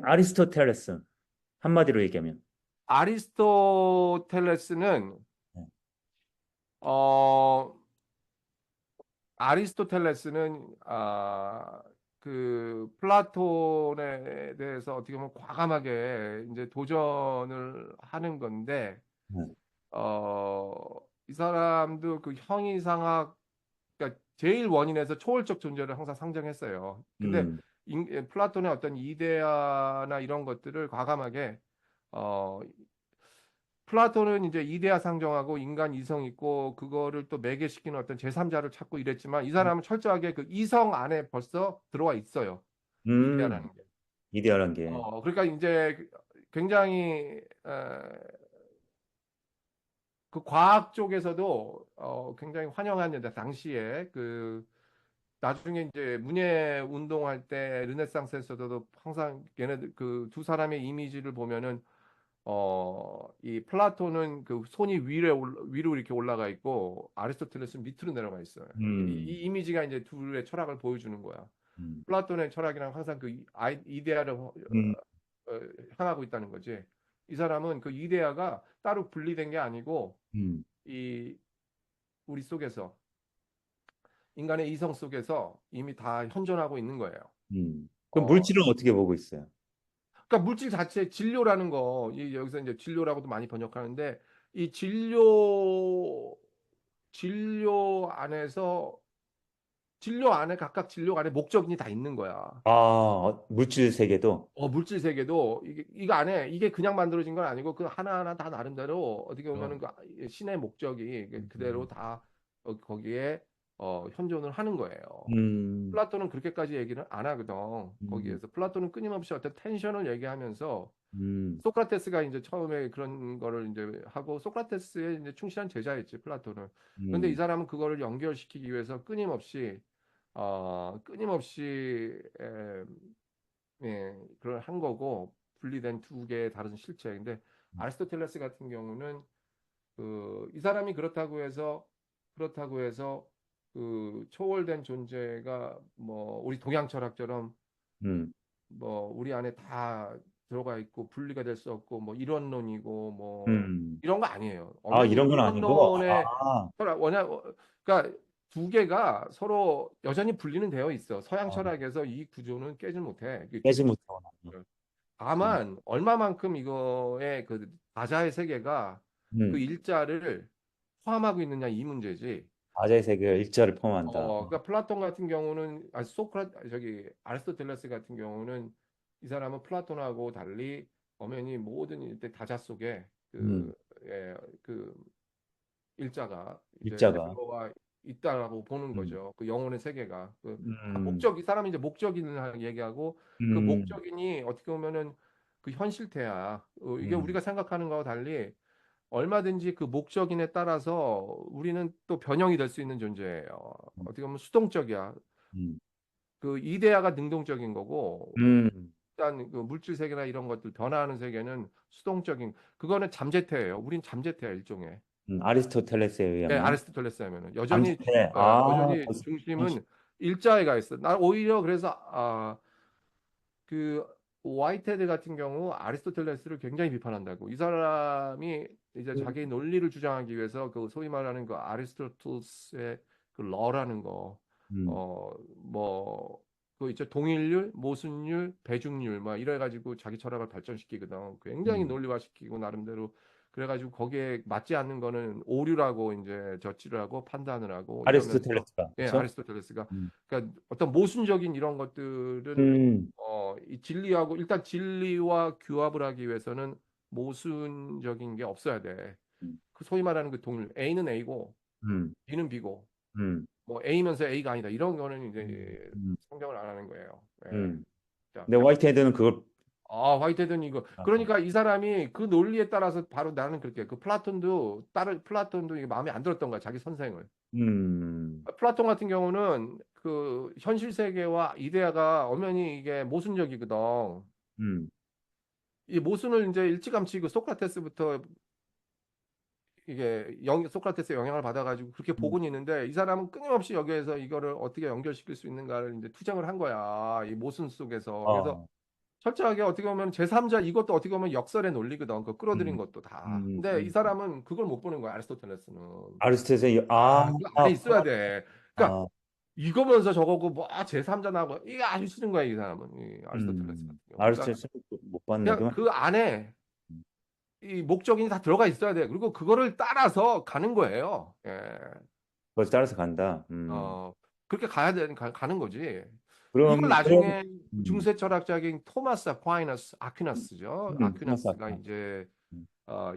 Speaker 1: 아리스토텔레스 한마디로 얘기하면.
Speaker 2: 아리스토텔레스는 어 아리스토텔레스는 그 플라톤에 대해서 어떻게 보면 과감하게 이제 도전을 하는 건데
Speaker 1: 네.
Speaker 2: 어, 이 사람도 그 형이상학 그러니까 제일 원인에서 초월적 존재를 항상 상정했어요. 근데
Speaker 1: 음,
Speaker 2: 플라톤의 어떤 이데아나 이런 것들을 과감하게 어, 플라톤은 이제 이데아 상정하고 인간 이성 있고 그거를 또 매개시키는 어떤 제3자를 찾고 이랬지만 이 사람은 철저하게 그 이성 안에 벌써 들어와 있어요.
Speaker 1: 음,
Speaker 2: 이데아라는 게.
Speaker 1: 이데알한 게.
Speaker 2: 그러니까 이제 굉장히 그 과학 쪽에서도 굉장히 환영하는데 당시에 그 나중에 이제 문예 운동할 때 르네상스에서도 항상 얘네들 그 두 사람의 이미지를 보면은 이 플라톤은 그 손이 위로 이렇게 올라가 있고 아리스토텔레스는 밑으로 내려가 있어요. 이
Speaker 1: 음,
Speaker 2: 이미지가 이제 둘의 철학을 보여주는 거야.
Speaker 1: 음,
Speaker 2: 플라톤의 철학이랑 항상 그 이데아를
Speaker 1: 음,
Speaker 2: 향하고 있다는 거지. 이 사람은 그 이데아가 따로 분리된 게 아니고
Speaker 1: 음,
Speaker 2: 이 우리 속에서 인간의 이성 속에서 이미 다 현존하고 있는 거예요.
Speaker 1: 그
Speaker 2: 어,
Speaker 1: 물질은 어떻게 보고 있어요?
Speaker 2: 그러니까 물질 자체 진료라는 거 여기서 이제 진료라고도 많이 번역하는데 이 진료 안에서 진료 안에 각각 진료 안에 목적이 다 있는 거야.
Speaker 1: 아, 물질 세계도.
Speaker 2: 물질 세계도 이거 안에 이게 그냥 만들어진 건 아니고 그 하나하나 다 나름대로 어떻게 보면은
Speaker 1: 어,
Speaker 2: 그 신의 목적이 그대로
Speaker 1: 음,
Speaker 2: 다 거기에 현존을 하는 거예요.
Speaker 1: 음,
Speaker 2: 플라톤은 그렇게까지 얘기를 안 하거든.
Speaker 1: 음,
Speaker 2: 거기에서 플라톤은 끊임없이 어떤 텐션을 얘기하면서
Speaker 1: 음,
Speaker 2: 소크라테스가 이제 처음에 그런 거를 이제 하고 소크라테스의 이제 충실한 제자였지 플라톤은. 그런데 이
Speaker 1: 음,
Speaker 2: 사람은 그거를 연결시키기 위해서 끊임없이 그걸 한 거고 분리된 두 개의 다른 실체. 근데 아리스토텔레스 같은 경우는 그 이 사람이 그렇다고 해서 그 초월된 존재가 뭐 우리 동양 철학처럼
Speaker 1: 음,
Speaker 2: 뭐 우리 안에 다 들어가 있고 분리가 될 수 없고 뭐 이론론이고 뭐
Speaker 1: 음.
Speaker 2: 이런 거 아니에요.
Speaker 1: 아,
Speaker 2: 엄연히
Speaker 1: 이런 건 아니고,
Speaker 2: 이론론의
Speaker 1: 아,
Speaker 2: 철학 그러니까 두 개가 서로 여전히 분리는 되어 있어. 서양
Speaker 1: 아,
Speaker 2: 철학에서 이 구조는 깨지 못해.
Speaker 1: 깨지 못하구나. 음,
Speaker 2: 다만 얼마만큼 이거의 그 다자의 세계가 그
Speaker 1: 음.
Speaker 2: 일자를 포함하고 있느냐 이 문제지.
Speaker 1: 아자의 세계가 일자를 포함한다.
Speaker 2: 그러니까 플라톤 같은 경우는 저기 아리스토텔레스 같은 경우는 이 사람은 플라톤하고 달리 엄연히 모든 일대 다자 속에
Speaker 1: 음,
Speaker 2: 그 일자가 이제
Speaker 1: 일자가.
Speaker 2: 들어와 있다라고 보는
Speaker 1: 음,
Speaker 2: 거죠. 그 영혼의 세계가
Speaker 1: 음,
Speaker 2: 이 사람이 이제 목적인을 얘기하고 그
Speaker 1: 음,
Speaker 2: 목적인이 어떻게 보면은 그 현실태야. 이게
Speaker 1: 음,
Speaker 2: 우리가 생각하는 거와 달리 얼마든지 그 목적인에 따라서 우리는 또 변형이 될 수 있는 존재예요.
Speaker 1: 음,
Speaker 2: 어떻게 보면 수동적이야.
Speaker 1: 음,
Speaker 2: 그 이데아가 능동적인 거고
Speaker 1: 음,
Speaker 2: 일단 그 물질 세계나 이런 것들 변화하는 세계는 수동적인 그거는 잠재태예요. 우린 잠재태야 일종의.
Speaker 1: 아리스토텔레스에
Speaker 2: 예,
Speaker 1: 의하면
Speaker 2: 아리스토텔레스 하면은 여전히
Speaker 1: 잠재태. 아,
Speaker 2: 여전히
Speaker 1: 벌써 현실.
Speaker 2: 중심은 일자에 가 있어. 나 오히려 그래서 그 화이트헤드 같은 경우 아리스토텔레스를 굉장히 비판한다고. 이 사람이 이제 자기 논리를 주장하기 위해서 그 소위 말하는 그 아리스토텔레스의 그 러라는 거,
Speaker 1: 음,
Speaker 2: 뭐, 그 이제 동일률, 모순율, 배중률 막 이래 가지고 자기 철학을 발전시키거든. 굉장히
Speaker 1: 음,
Speaker 2: 논리화시키고 나름대로 그래가지고 거기에 맞지 않는 거는 오류라고 이제 저지를 하고 판단을 하고 이러면서
Speaker 1: 아리스토텔레스가
Speaker 2: 예,
Speaker 1: 그렇죠?
Speaker 2: 아리스토텔레스가
Speaker 1: 음,
Speaker 2: 그러니까 어떤 모순적인 이런 것들은
Speaker 1: 음,
Speaker 2: 이 진리하고 일단 진리와 규합을 하기 위해서는 모순적인 게 없어야 돼.
Speaker 1: 음,
Speaker 2: 그 소위 말하는 그 동일 A는 A고
Speaker 1: 음,
Speaker 2: B는 B고
Speaker 1: 음,
Speaker 2: 뭐 A면서 A가 아니다. 이런 거는
Speaker 1: 음,
Speaker 2: 이제
Speaker 1: 음,
Speaker 2: 성경을 안 하는 거예요. 예.
Speaker 1: 음.
Speaker 2: 자,
Speaker 1: 근데 화이트헤드는 그걸
Speaker 2: 화이트든 이거. 그러니까 이 사람이 그 논리에 따라서 바로 나는 그렇게 그 플라톤도 이게 마음에 안 들었던 거야. 자기 선생을.
Speaker 1: 음,
Speaker 2: 플라톤 같은 경우는 그 현실 세계와 이데아가 엄연히 이게 모순적이거든.
Speaker 1: 음,
Speaker 2: 이 모순을 이제 일찌감치 그 소크라테스부터 이게 소크라테스의 영향을 받아가지고 그렇게
Speaker 1: 음.
Speaker 2: 보고 있는데 이 사람은 끊임없이 여기에서 이거를 어떻게 연결시킬 수 있는가를 이제 투쟁을 한 거야. 이 모순 속에서. 그래서
Speaker 1: 아,
Speaker 2: 철저하게 어떻게 보면 제3자 이것도 어떻게 보면 역설의 논리거든. 그 끌어들인
Speaker 1: 음,
Speaker 2: 것도 다.
Speaker 1: 음,
Speaker 2: 근데 이
Speaker 1: 음.
Speaker 2: 사람은 그걸 못 보는 거야. 아리스토텔레스는.
Speaker 1: 아리스토텔레스,
Speaker 2: 그 안에 있어야 돼. 그러니까
Speaker 1: 아,
Speaker 2: 이거면서 저거고 뭐 제3자 나고 이게 아주 싫은 거야. 이 사람은. 이 아리스토텔레스 같은 경우. 그러니까
Speaker 1: 아리스토텔레스 못 봤네.
Speaker 2: 그냥
Speaker 1: 그러면,
Speaker 2: 그 안에 이 목적이 다 들어가 있어야 돼. 그리고 그거를 따라서 가는 거예요. 예.
Speaker 1: 그걸 따라서 간다.
Speaker 2: 어, 그렇게 가는 거지. 이걸
Speaker 1: 그럼,
Speaker 2: 나중에
Speaker 1: 음,
Speaker 2: 중세 철학자인 토마스 아퀴나스죠.
Speaker 1: 토마스
Speaker 2: 아퀴나스가
Speaker 1: 아퀴나스.
Speaker 2: 이제
Speaker 1: 음,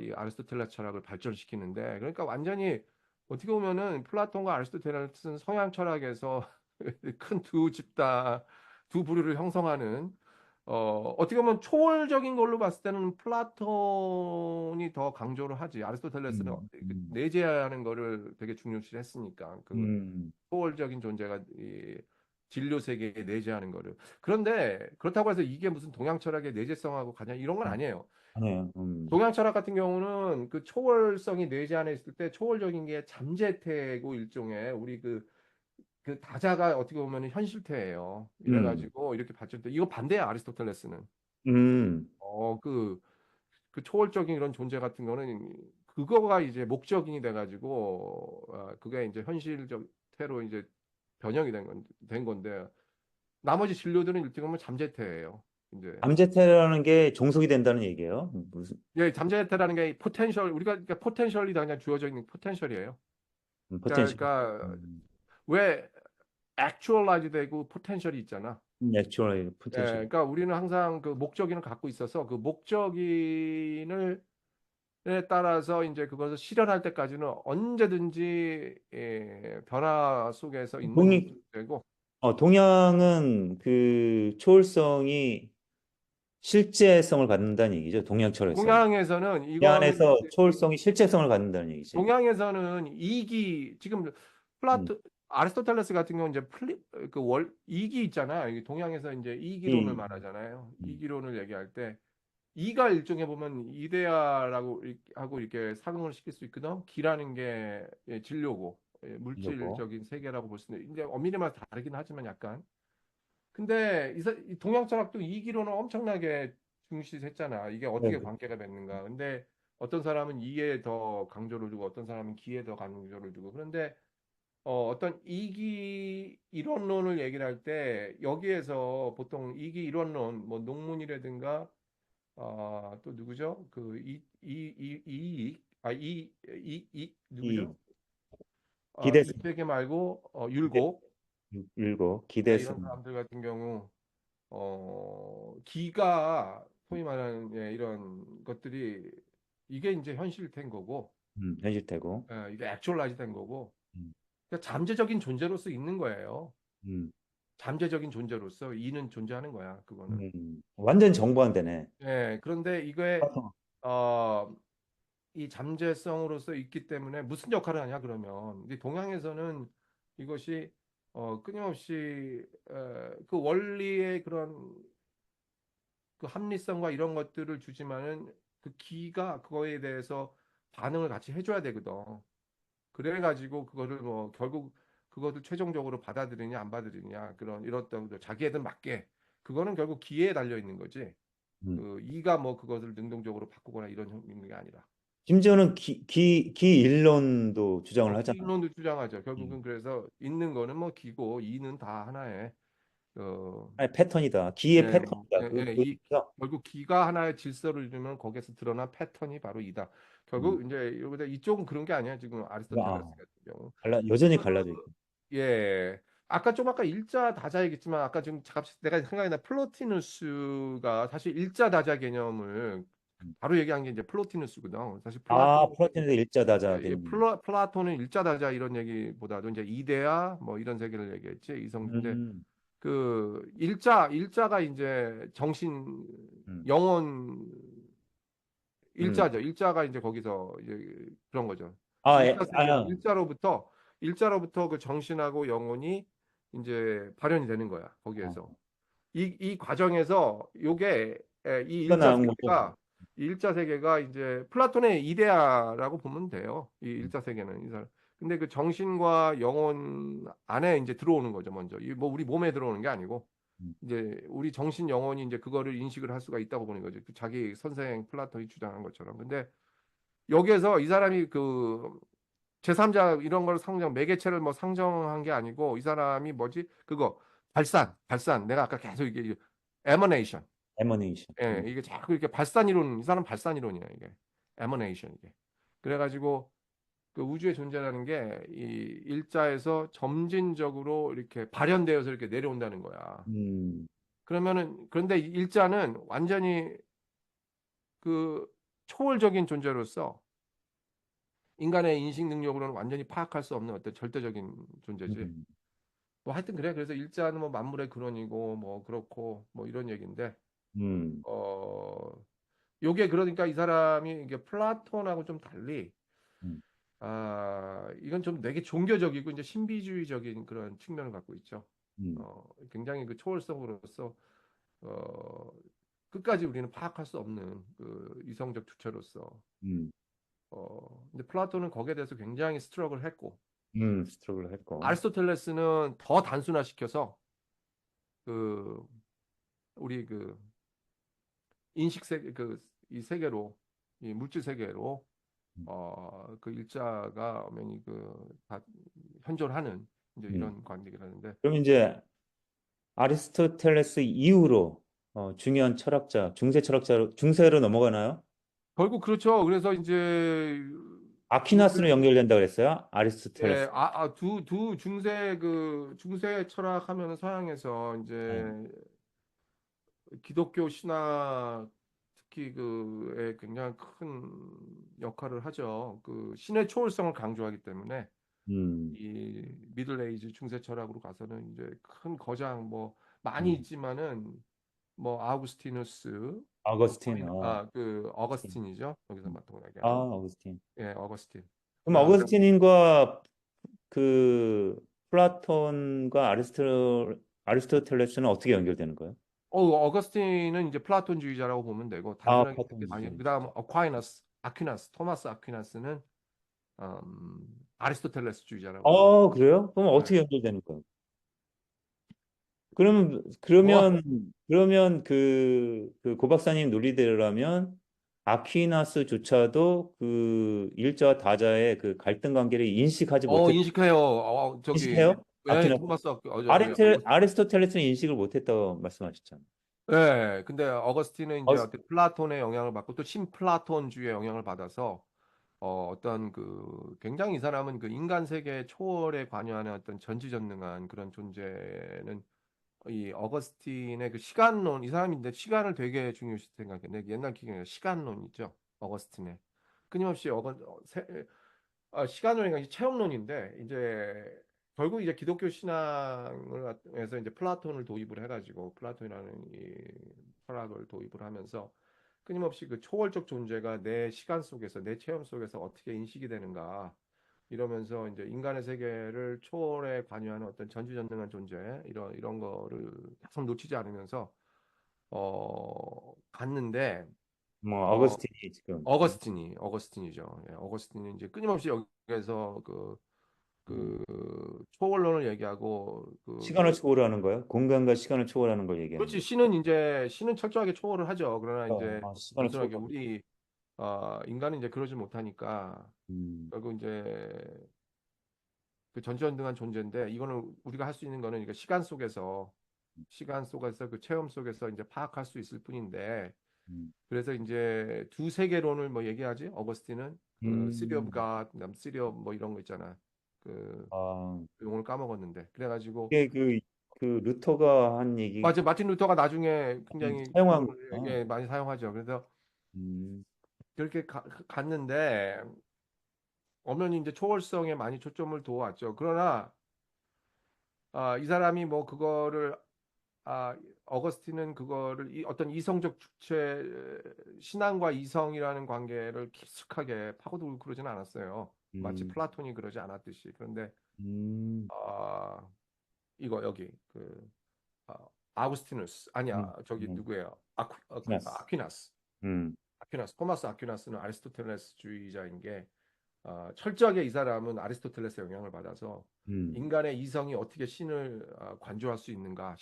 Speaker 2: 이 아리스토텔레스 철학을 발전시키는데, 그러니까 완전히 어떻게 보면은 플라톤과 아리스토텔레스는 서양 철학에서 큰 두 집단, 두 부류를 형성하는 어떻게 보면 초월적인 걸로 봤을 때는 플라톤이 더 강조를 하지. 아리스토텔레스는
Speaker 1: 음, 음,
Speaker 2: 내재하는 거를 되게 중요시 했으니까. 그
Speaker 1: 음,
Speaker 2: 초월적인 존재가 이 진료 세계에 내재하는 거를. 그런데 그렇다고 해서 이게 무슨 동양 철학의 내재성하고 가냐 이런 건 아니에요.
Speaker 1: 아니에요.
Speaker 2: 동양 철학 같은 경우는 그 초월성이 내재 안에 있을 때 초월적인 게 잠재태고 일종의 우리 그 다자가 어떻게 보면 현실태예요.
Speaker 1: 음,
Speaker 2: 이래가지고 이렇게 발전돼. 이거 반대야 아리스토텔레스는.
Speaker 1: 음,
Speaker 2: 그 초월적인 이런 존재 같은 거는 그거가 이제 목적인이 돼가지고 그게 이제 현실적 태로 이제 변형이 된 건데 나머지 진료들은 일찍 보면 잠재태예요. 이제
Speaker 1: 암제테라는 게 종속이 된다는 얘기예요. 무슨,
Speaker 2: 예, 잠재태라는 게 포텐셜 우리가 그러니까 포텐셜이 다 그냥 주어져 있는 포텐셜이에요.
Speaker 1: 포텐셜.
Speaker 2: 그러니까
Speaker 1: 음,
Speaker 2: 왜 actualize 되고 포텐셜이 있잖아.
Speaker 1: 액츄얼
Speaker 2: 예,
Speaker 1: 포텐셜.
Speaker 2: 그러니까 우리는 항상 그 목적인을 갖고 있어서 그 목적인을 에 따라서 이제 그것을 실현할 때까지는 언제든지 변화 속에서 있는
Speaker 1: 동이,
Speaker 2: 되고
Speaker 1: 동양은 그 초월성이 실제성을 갖는다는 얘기죠. 동양철에서는.
Speaker 2: 동양에서는
Speaker 1: 이
Speaker 2: 이거는
Speaker 1: 안에서 초월성이 실제성을 갖는다는 얘기지.
Speaker 2: 동양에서는 이기 지금
Speaker 1: 음,
Speaker 2: 아리스토텔레스 같은 경우는 이제 그월 이기 있잖아요. 이게 동양에서 이제 이기론을
Speaker 1: 이,
Speaker 2: 말하잖아요.
Speaker 1: 음,
Speaker 2: 이기론을 얘기할 때 이가 일종의 보면 이데아라고 하고 이렇게 상응을 시킬 수 있거든. 기라는 게 진료고
Speaker 1: 요거.
Speaker 2: 물질적인 세계라고 볼 수 있는데 이제 엄밀히만 다르긴 하지만 약간. 근데 이 동양 철학도 이기론을 엄청나게 중시했잖아. 이게
Speaker 1: 네,
Speaker 2: 어떻게 관계가 맺는가. 근데 어떤 사람은 이에 더 강조를 두고 어떤 사람은 기에 더 강조를 두고. 그런데 어떤 이기 이론론을 얘기를 할 때 여기에서 보통 이기 이론론 뭐 농문이라든가 또 누구죠? 그 이익 이
Speaker 1: 이
Speaker 2: 누구죠?
Speaker 1: 기대성,
Speaker 2: 유태계 말고
Speaker 1: 기대,
Speaker 2: 율곡
Speaker 1: 율곡,
Speaker 2: 이런
Speaker 1: 기대성.
Speaker 2: 사람들 같은 경우 기가 소위 말하는 이런 것들이 이게 이제 현실된 거고
Speaker 1: 현실되고.
Speaker 2: 이게 액츄얼라이즈 된 거고
Speaker 1: 음,
Speaker 2: 그러니까 잠재적인 존재로서 있는 거예요.
Speaker 1: 음,
Speaker 2: 잠재적인 존재로서 이는 존재하는 거야. 그거는.
Speaker 1: 완전 정반대네.
Speaker 2: 그런데 이거에 어, 이 잠재성으로서 있기 때문에 무슨 역할을 하냐 그러면 이제 동양에서는 이것이 끊임없이 그 원리의 그런 그 합리성과 이런 것들을 주지만은 그 기가 그거에 대해서 반응을 같이 해줘야 되거든. 그래가지고 그거를 뭐 결국 그것을 최종적으로 받아들이냐 안 받아들이냐 그런 이렇던 자기애들 맞게 그거는 결국 기회에 달려 있는 거지.
Speaker 1: 음.
Speaker 2: 그 이가 뭐 그것을 능동적으로 바꾸거나 이런 게 아니라.
Speaker 1: 심지어는 기일론도 주장을 하잖아.
Speaker 2: 기인론도 주장하죠.
Speaker 1: 음.
Speaker 2: 결국은 그래서 있는 거는 뭐 기고 이는 다 하나의 어,
Speaker 1: 아니, 패턴이다. 기의 패턴이다.
Speaker 2: 이
Speaker 1: 그래서
Speaker 2: 결국 기가 하나의 질서를 이루면 거기에서 드러난 패턴이 바로 이다.
Speaker 1: 음,
Speaker 2: 결국 이제 여기다 이쪽은 그런 게 아니야. 지금 아리스토텔레스
Speaker 1: 아,
Speaker 2: 같은 경우.
Speaker 1: 여전히
Speaker 2: 그,
Speaker 1: 갈라져 있고.
Speaker 2: 예. 아까 일자 다자 얘기했지만 아까 지금 잠깐 내가 생각이 나 플로티누스가 사실 일자 다자 개념을
Speaker 1: 음.
Speaker 2: 바로 얘기한 게 이제 플로티누스거든. 사실
Speaker 1: 아,
Speaker 2: 플라톤
Speaker 1: 플라톤에서 일자다자 개념.
Speaker 2: 플라톤은 일자 다자 이런 얘기보다도 이제 이데아 뭐 이런 세계를 얘기했지. 이성인데
Speaker 1: 음,
Speaker 2: 그 일자가 이제 정신
Speaker 1: 음,
Speaker 2: 영혼
Speaker 1: 음.
Speaker 2: 일자죠. 일자가 이제 거기서 이제 그런 거죠.
Speaker 1: 아,
Speaker 2: 일자 세계
Speaker 1: 아,
Speaker 2: 일자로부터 그 정신하고 영혼이 이제 발현이 되는 거야.
Speaker 1: 아,
Speaker 2: 거기에서 이 과정에서 요게 이
Speaker 1: 나온 거죠.
Speaker 2: 일자 세계가 이제 플라톤의 이데아라고 보면 돼요. 이 일자 세계는 이 사람. 근데 그 정신과 영혼 안에 이제 들어오는 거죠. 먼저 이 뭐 우리 몸에 들어오는 게 아니고
Speaker 1: 음,
Speaker 2: 이제 우리 정신 영혼이 이제 그거를 인식을 할 수가 있다고 보는 거죠. 그 자기 선생 플라톤이 주장한 것처럼. 근데 여기에서 이 사람이 그 제3자 이런 걸 상정 매개체를 뭐 상정한 게 아니고 이 사람이 뭐지 그거 발산 내가 아까 계속 이게 에머네이션
Speaker 1: 에머네이션.
Speaker 2: 이게 자꾸 이렇게 발산 이론 이 사람 발산 이론이야 이게 에머네이션 이게 그래가지고 그 우주의 존재라는 게 이 일자에서 점진적으로 이렇게 발현되어서 이렇게 내려온다는 거야.
Speaker 1: 음,
Speaker 2: 그러면은 그런데 이 일자는 완전히 그 초월적인 존재로서 인간의 인식 능력으로는 완전히 파악할 수 없는 어떤 절대적인 존재지.
Speaker 1: 음,
Speaker 2: 뭐 하여튼 그래. 그래서 일자는 뭐 만물의 근원이고 뭐 그렇고 뭐 이런 얘기인데
Speaker 1: 음,
Speaker 2: 어 요게 그러니까 이 사람이 이게 플라톤하고 좀 달리
Speaker 1: 음,
Speaker 2: 이건 좀 되게 종교적이고 이제 신비주의적인 그런 측면을 갖고 있죠.
Speaker 1: 음,
Speaker 2: 굉장히 그 초월성으로서 어 끝까지 우리는 파악할 수 없는 그 이성적 주체로서
Speaker 1: 음,
Speaker 2: 근데 플라톤은 거기에 대해서 굉장히 스트럭을 했고
Speaker 1: 스트러글 했고.
Speaker 2: 아리스토텔레스는 더 단순화시켜서 그 우리 그 인식 세계 그 이 세계로 이 물질 세계로
Speaker 1: 음,
Speaker 2: 그 일자가 엄연히 그 다 현존하는 이제
Speaker 1: 음.
Speaker 2: 이런 관계를 하는데
Speaker 1: 그럼 이제 아리스토텔레스 이후로 중요한 철학자, 중세로 넘어가나요?
Speaker 2: 결국 그렇죠. 그래서 이제
Speaker 1: 아퀴나스로
Speaker 2: 우리를
Speaker 1: 연결된다 그랬어요? 아리스토텔레스.
Speaker 2: 두 중세 그 중세 철학하면 서양에서
Speaker 1: 네.
Speaker 2: 이제 기독교 신학 특히 그에 굉장히 큰 역할을 하죠. 그 신의 초월성을 강조하기 때문에
Speaker 1: 음,
Speaker 2: 이 미들 에이지 중세 철학으로 가서는 이제 큰 거장 뭐 많이
Speaker 1: 음.
Speaker 2: 있지만은 뭐 아우구스티누스
Speaker 1: 어거스틴,
Speaker 2: 그
Speaker 1: 어거스틴.
Speaker 2: 어거스틴이죠. 여기서 맡은
Speaker 1: 아,
Speaker 2: 얘기하는
Speaker 1: 어거스틴.
Speaker 2: 어거스틴.
Speaker 1: 그럼
Speaker 2: 그다음에
Speaker 1: 어거스틴과 그 플라톤과 아리스토텔레스는 어떻게 연결되는 거예요?
Speaker 2: 어거스틴은 이제 플라톤주의자라고 보면 되고
Speaker 1: 아,
Speaker 2: 단순하게 그렇게 많이
Speaker 1: 플라톤이지.
Speaker 2: 그다음 아퀴나스 토마스 아퀴나스는 아리스토텔레스주의자라고 보면
Speaker 1: 그래요? 그럼
Speaker 2: 네.
Speaker 1: 어떻게 연결되는 거예요?
Speaker 2: 뭐,
Speaker 1: 그러면 그 박사님 논리대로라면 아퀴나스조차도 그 일자와 다자의 그 갈등 관계를 인식하지
Speaker 2: 인식해요.
Speaker 1: 인식해요?
Speaker 2: 예,
Speaker 1: 아퀴나스.
Speaker 2: 토마스, 저기,
Speaker 1: 아리스토텔레스는 인식을 못했다고 말씀하셨잖아요.
Speaker 2: 예, 근데 어거스틴은
Speaker 1: 어,
Speaker 2: 이제 어떤 플라톤의 영향을 받고 또 신플라톤주의 영향을 받아서 어떤 그 굉장히 이 사람은 그 인간 세계 초월에 관여하는 어떤 전지전능한 그런 존재는 이 어거스틴의 그 시간론 이 사람인데 시간을 되게 중요시 생각해. 내 옛날 기억에 시간론 있죠. 어거스틴의 끊임없이 시간론이 체험론인데 이제 결국 이제 기독교 신앙을 해서 이제 플라톤을 도입을 해가지고 플라톤이라는 이 철학을 도입을 하면서 끊임없이 그 초월적 존재가 내 시간 속에서 내 체험 속에서 어떻게 인식이 되는가 이러면서 이제 인간의 세계를 초월에 관여하는 어떤 전지전능한 존재 이런 거를 계속 놓치지 않으면서 갔는데
Speaker 1: 뭐
Speaker 2: 어
Speaker 1: 어거스틴이 지금
Speaker 2: 어거스틴이죠. 예, 어거스틴이 이제 끊임없이 여기에서
Speaker 1: 음,
Speaker 2: 그 초월론을 얘기하고
Speaker 1: 시간을 초월하는 거예요? 공간과 시간을 초월하는 걸 얘기하는
Speaker 2: 그렇지
Speaker 1: 거예요.
Speaker 2: 신은 철저하게 초월을 하죠. 그러나 이제
Speaker 1: 시간을
Speaker 2: 단순하게
Speaker 1: 초월하고.
Speaker 2: 우리 인간은 이제 그러지 못하니까
Speaker 1: 음,
Speaker 2: 결국 이제 그 전지전능한 존재인데 이거는 우리가 할 수 있는 거는 이거 시간 속에서 그 체험 속에서 이제 파악할 수 있을 뿐인데
Speaker 1: 음,
Speaker 2: 그래서 이제 두 세계론을 뭐 얘기하지 어거스틴은 그 시리 오브
Speaker 1: 음.
Speaker 2: 갓, 그다음 시리 오브 뭐 이런 거 있잖아. 그
Speaker 1: 아,
Speaker 2: 용어를 까먹었는데 그래가지고
Speaker 1: 이게 그 루터가 한 얘기
Speaker 2: 맞아 마틴 루터가 나중에 굉장히
Speaker 1: 사용한
Speaker 2: 그걸
Speaker 1: 거구나.
Speaker 2: 예, 많이 사용하죠. 그래서
Speaker 1: 음,
Speaker 2: 그렇게 갔는데 엄연히 이제 초월성에 많이 초점을 두어왔죠. 그러나 이 사람이 뭐 그거를 아, 어거스틴은 그거를 어떤 이성적 주체 신앙과 이성이라는 관계를 깊숙하게 파고들고 그러진 않았어요. 마치
Speaker 1: 음,
Speaker 2: 플라톤이 그러지 않았듯이. 그런데
Speaker 1: 음,
Speaker 2: 아, 이거 여기 아, 아우구스티누스 아니야 저기
Speaker 1: 음.
Speaker 2: 누구예요?
Speaker 1: 지났어.
Speaker 2: 아퀴나스.
Speaker 1: 음,
Speaker 2: 토마스 아퀴나스는 아리스토텔레스주의자인 게 철저하게 이 사람은 아리스토텔레스의 영향을 받아서
Speaker 1: 음,
Speaker 2: 인간의 이성이 어떻게 신을 관조할 수 있는가,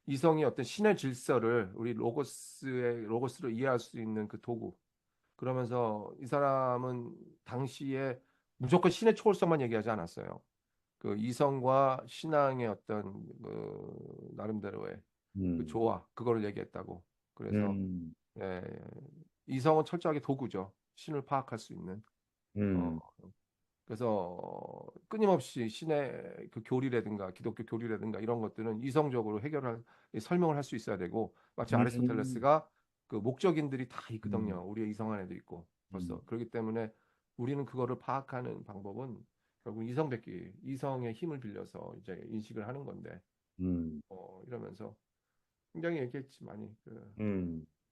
Speaker 2: 이성이 어떤 신의 질서를 우리 로고스로 이해할 수 있는 그 도구. 그러면서 이 사람은 당시에 무조건 신의 초월성만 얘기하지 않았어요. 그 이성과 신앙의 어떤 나름대로의 그
Speaker 1: 음,
Speaker 2: 조화 그거를 얘기했다고. 그래서
Speaker 1: 음,
Speaker 2: 예, 이성은 철저하게 도구죠. 신을 파악할 수 있는. 어,
Speaker 1: 음,
Speaker 2: 그래서 끊임없이 신의 그 교리라든가 기독교 교리라든가 이런 것들은 이성적으로 설명을 할 수 있어야 되고 마치
Speaker 1: 음,
Speaker 2: 아리스토텔레스가 그 목적인들이 다
Speaker 1: 음,
Speaker 2: 있거든요. 우리의 이성 안에도 있고
Speaker 1: 음,
Speaker 2: 벌써 그렇기 때문에 우리는 그거를 파악하는 방법은 결국 이성의 힘을 빌려서 이제 인식을 하는 건데
Speaker 1: 음,
Speaker 2: 이러면서 굉장히 얘기했지 많이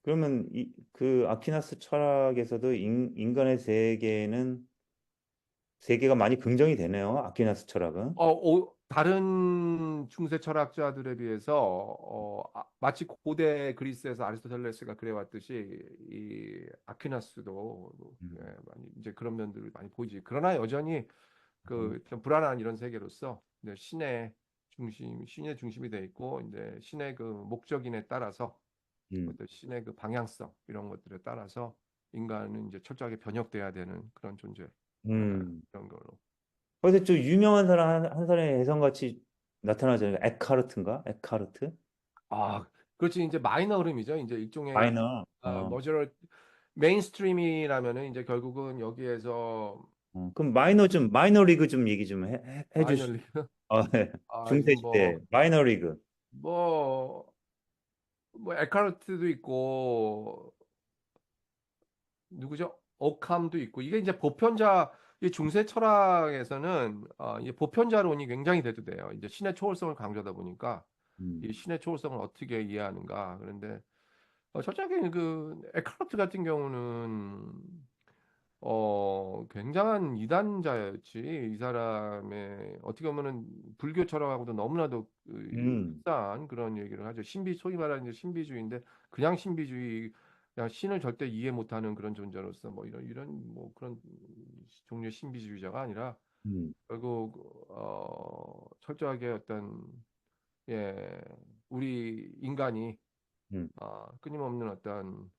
Speaker 1: 그러면 그 아퀴나스 철학에서도 인간의 세계가 많이 긍정이 되네요. 아퀴나스 철학은.
Speaker 2: 다른 중세 철학자들에 비해서 마치 고대 그리스에서 아리스토텔레스가 그래왔듯이 이 아퀴나스도 예,
Speaker 1: 음,
Speaker 2: 많이 이제 그런 면들을 많이 보이지. 그러나 여전히
Speaker 1: 음,
Speaker 2: 그 좀 불안한 이런 세계로서 이제 신의 중심이 돼 있고 이제 신의 그 목적인에 따라서
Speaker 1: 음,
Speaker 2: 어떤 신의 그 방향성 이런 것들에 따라서 인간은 이제 철저하게 변혁돼야 되는 그런 존재. 예,
Speaker 1: 음.
Speaker 2: 이런 걸로.
Speaker 1: 거기서 좀 유명한 사람 한 사람의 해성같이 나타나잖아요. 에카르트인가? 에카르트?
Speaker 2: 그렇지 이제 마이너 흐름이죠. 이제 일종의
Speaker 1: 마이너.
Speaker 2: 머저럴 메인스트림이라면은 이제 결국은 여기에서
Speaker 1: 그럼 마이너 리그 좀 얘기 좀
Speaker 2: 마이너
Speaker 1: 해주시죠.
Speaker 2: 리그
Speaker 1: 네. 중세
Speaker 2: 지금
Speaker 1: 시대 마이너 리그.
Speaker 2: 뭐 에카르트도 있고 누구죠? 오캄도 있고 이게 이제 보편자 이 중세 철학에서는 이 보편자론이 굉장히 대두돼요. 이제 신의 초월성을 강조하다 보니까 이
Speaker 1: 음,
Speaker 2: 신의 초월성을 어떻게 이해하는가. 그런데 솔직하게 그 에카르트 같은 경우는 굉장한 이단자였지. 이 사람의 어떻게 보면은 불교 철학하고도 너무나도
Speaker 1: 음,
Speaker 2: 흡사한 그런 얘기를 하죠. 소위 말하는 이제 신비주의인데 그냥 신비주의, 그냥 신을 절대 이해 못하는 그런 존재로서 뭐 이런 뭐 그런 종류의 신비주의자가 아니라
Speaker 1: 음,
Speaker 2: 결국 철저하게 어떤 예, 우리 인간이
Speaker 1: 음,
Speaker 2: 끊임없는 어떤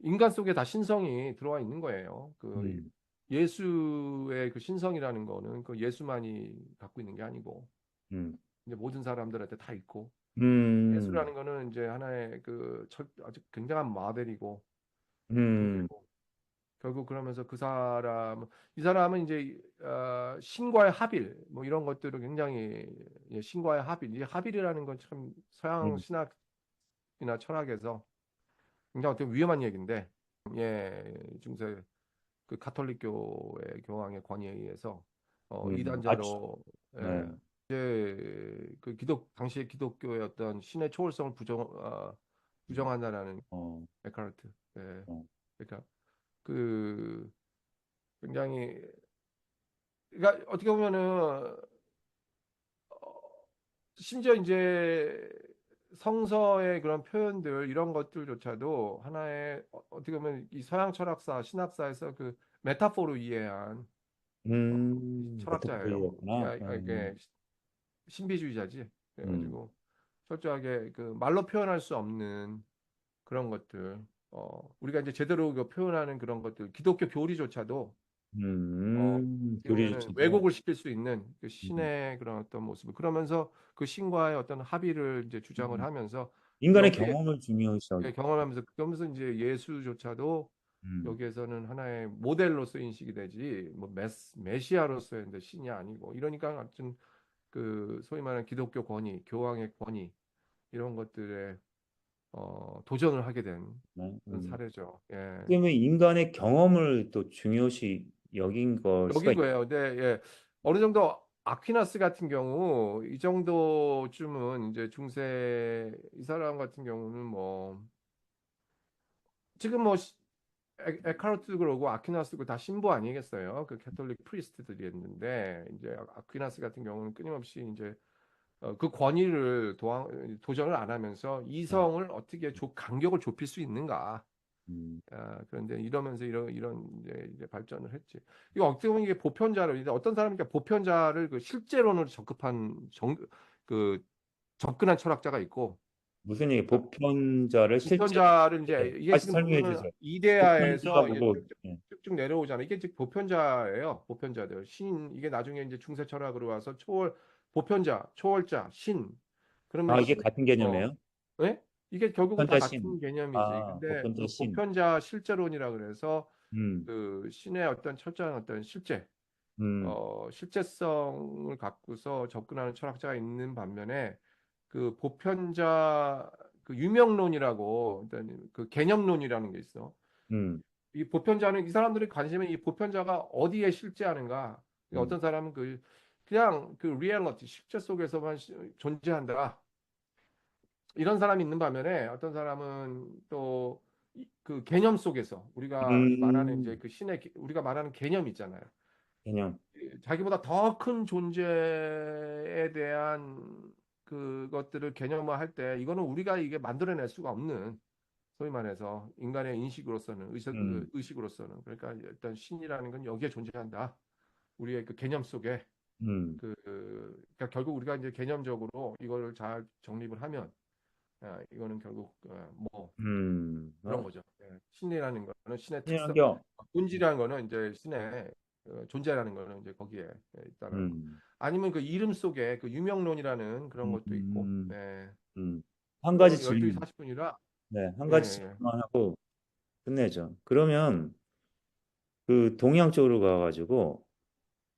Speaker 2: 인간 속에 다 신성이 들어와 있는 거예요. 그
Speaker 1: 음,
Speaker 2: 예수의 그 신성이라는 거는 그 예수만이 갖고 있는 게 아니고
Speaker 1: 음,
Speaker 2: 이제 모든 사람들한테 다 있고
Speaker 1: 음,
Speaker 2: 예수라는 거는 이제 하나의 아주 굉장한 마벨이고
Speaker 1: 음,
Speaker 2: 그리고 결국 그러면서 이 사람은 이제 신과의 합일 뭐 이런 것들을 굉장히 신과의 합일 이 합일이라는 건 참 서양
Speaker 1: 음,
Speaker 2: 신학이나 철학에서 굉장히 어떻게 위험한 얘기인데 중세 그 가톨릭교의 교황의 권위에 의해서
Speaker 1: 맞죠.
Speaker 2: 이단자로
Speaker 1: 네.
Speaker 2: 예, 그 당시의 기독교의 어떤 신의 초월성을 부정한다라는
Speaker 1: 어,
Speaker 2: 에카르트
Speaker 1: 어,
Speaker 2: 그러니까 그 굉장히 그러니까 어떻게 보면은 심지어 이제 성서의 그런 표현들 이런 것들조차도 하나의 어떻게 보면 이 서양 철학사 신학사에서 그 메타포로 이해한 철학자예요.
Speaker 1: 메타포이였구나.
Speaker 2: 이게 신비주의자지.
Speaker 1: 음,
Speaker 2: 그래가지고 철저하게 그 말로 표현할 수 없는 그런 것들, 우리가 이제 제대로 그 표현하는 그런 것들, 기독교 교리조차도 어떻게 보면은
Speaker 1: 교리주체도,
Speaker 2: 왜곡을 시킬 수 있는 그
Speaker 1: 음,
Speaker 2: 신의 그런 어떤 모습을 그러면서 그 신과의 어떤 합의를 이제 주장을
Speaker 1: 음.
Speaker 2: 하면서
Speaker 1: 인간의
Speaker 2: 여기에
Speaker 1: 경험을 중요시하기
Speaker 2: 경험하면서 그러면서 이제 예수조차도
Speaker 1: 음,
Speaker 2: 여기에서는 하나의 모델로서 인식이 되지 뭐 메시아로서의 이제 신이 아니고 이러니까 아무튼 그 소위 말하는 기독교 권위, 교황의 권위 이런 것들에 도전을 하게 된
Speaker 1: 네.
Speaker 2: 그런 사례죠. 예.
Speaker 1: 그러면 인간의 경험을 또 중요시 여긴 걸 수가
Speaker 2: 여긴
Speaker 1: 있,
Speaker 2: 거예요. 근데 예. 어느 정도 아퀴나스 같은 경우 이 정도쯤은 이제 중세 이 사람 같은 경우는 뭐 지금 뭐 에카르트도 그러고 아퀴나스도 다 신부 아니겠어요? 그 캐톨릭 프리스트들이었는데 이제 아퀴나스 같은 경우는 끊임없이 이제 그 권위를 도전을 안 하면서
Speaker 1: 네.
Speaker 2: 이성을 어떻게 간격을 좁힐 수 있는가?
Speaker 1: 음,
Speaker 2: 그런데 이러면서 이런 이제 발전을 했지. 이거 어떻게 보면 이게 보편자를 이제 어떤 사람이 보편자를 그 실제론으로 그 접근한 철학자가 있고
Speaker 1: 무슨 얘기,
Speaker 2: 그러니까
Speaker 1: 보편자를 실제,
Speaker 2: 보편자를 이제
Speaker 1: 예,
Speaker 2: 이게
Speaker 1: 다시
Speaker 2: 지금
Speaker 1: 설명해
Speaker 2: 보면은
Speaker 1: 주세요.
Speaker 2: 이데아에서
Speaker 1: 보편자가
Speaker 2: 이게
Speaker 1: 뭐, 예.
Speaker 2: 쭉쭉 내려오잖아. 이게 즉 보편자예요. 보편자들 신 이게 나중에 이제 중세 철학으로 와서 보편자, 초월자, 신 그러면
Speaker 1: 이게
Speaker 2: 신
Speaker 1: 같은
Speaker 2: 어,
Speaker 1: 개념이에요?
Speaker 2: 네? 이게 결국은 다
Speaker 1: 보편자 신.
Speaker 2: 같은 개념이지. 근데
Speaker 1: 보편자
Speaker 2: 그
Speaker 1: 신.
Speaker 2: 보편자 실제론이라 그래서
Speaker 1: 음,
Speaker 2: 그 신의 어떤 철저한 어떤
Speaker 1: 음,
Speaker 2: 실제성을 갖고서 접근하는 철학자가 있는 반면에 그 보편자 그 유명론이라고 일단 그 개념론이라는 게 있어.
Speaker 1: 음,
Speaker 2: 이 보편자는 이 사람들의 관심은 이 보편자가 어디에 실제하는가.
Speaker 1: 음,
Speaker 2: 어떤 사람은 그냥 그 리얼리티 실제 속에서만 존재한다. 이런 사람이 있는 반면에 어떤 사람은 또 그 개념 속에서 우리가 말하는 이제
Speaker 1: 음,
Speaker 2: 그 우리가 말하는 개념 있잖아요.
Speaker 1: 개념.
Speaker 2: 자기보다 더 큰 존재에 대한 그것들을 개념화할 때 이거는 우리가 이게 만들어낼 수가 없는 소위 말해서 인간의 인식으로서는
Speaker 1: 음,
Speaker 2: 의식으로서는 그러니까 일단 신이라는 건 여기에 존재한다. 우리의 그 개념 속에
Speaker 1: 음,
Speaker 2: 그러니까 결국 우리가 이제 개념적으로 이거를 잘 정립을 하면 이거는 결국 그런
Speaker 1: 어,
Speaker 2: 거죠. 신이라는 거는 신의 특성,
Speaker 1: 신학교.
Speaker 2: 본질이라는 거는 이제 신의 존재라는 거는 이제 거기에 있다는 거.
Speaker 1: 음,
Speaker 2: 아니면 그 이름 속에 그 유명론이라는 그런
Speaker 1: 음,
Speaker 2: 것도 있고.
Speaker 1: 음,
Speaker 2: 네.
Speaker 1: 한 가지
Speaker 2: 12시
Speaker 1: 질문.
Speaker 2: 40분이라
Speaker 1: 네, 한
Speaker 2: 예,
Speaker 1: 가지
Speaker 2: 예.
Speaker 1: 질문만 하고 끝내죠. 그러면 그 동양 쪽으로 가가지고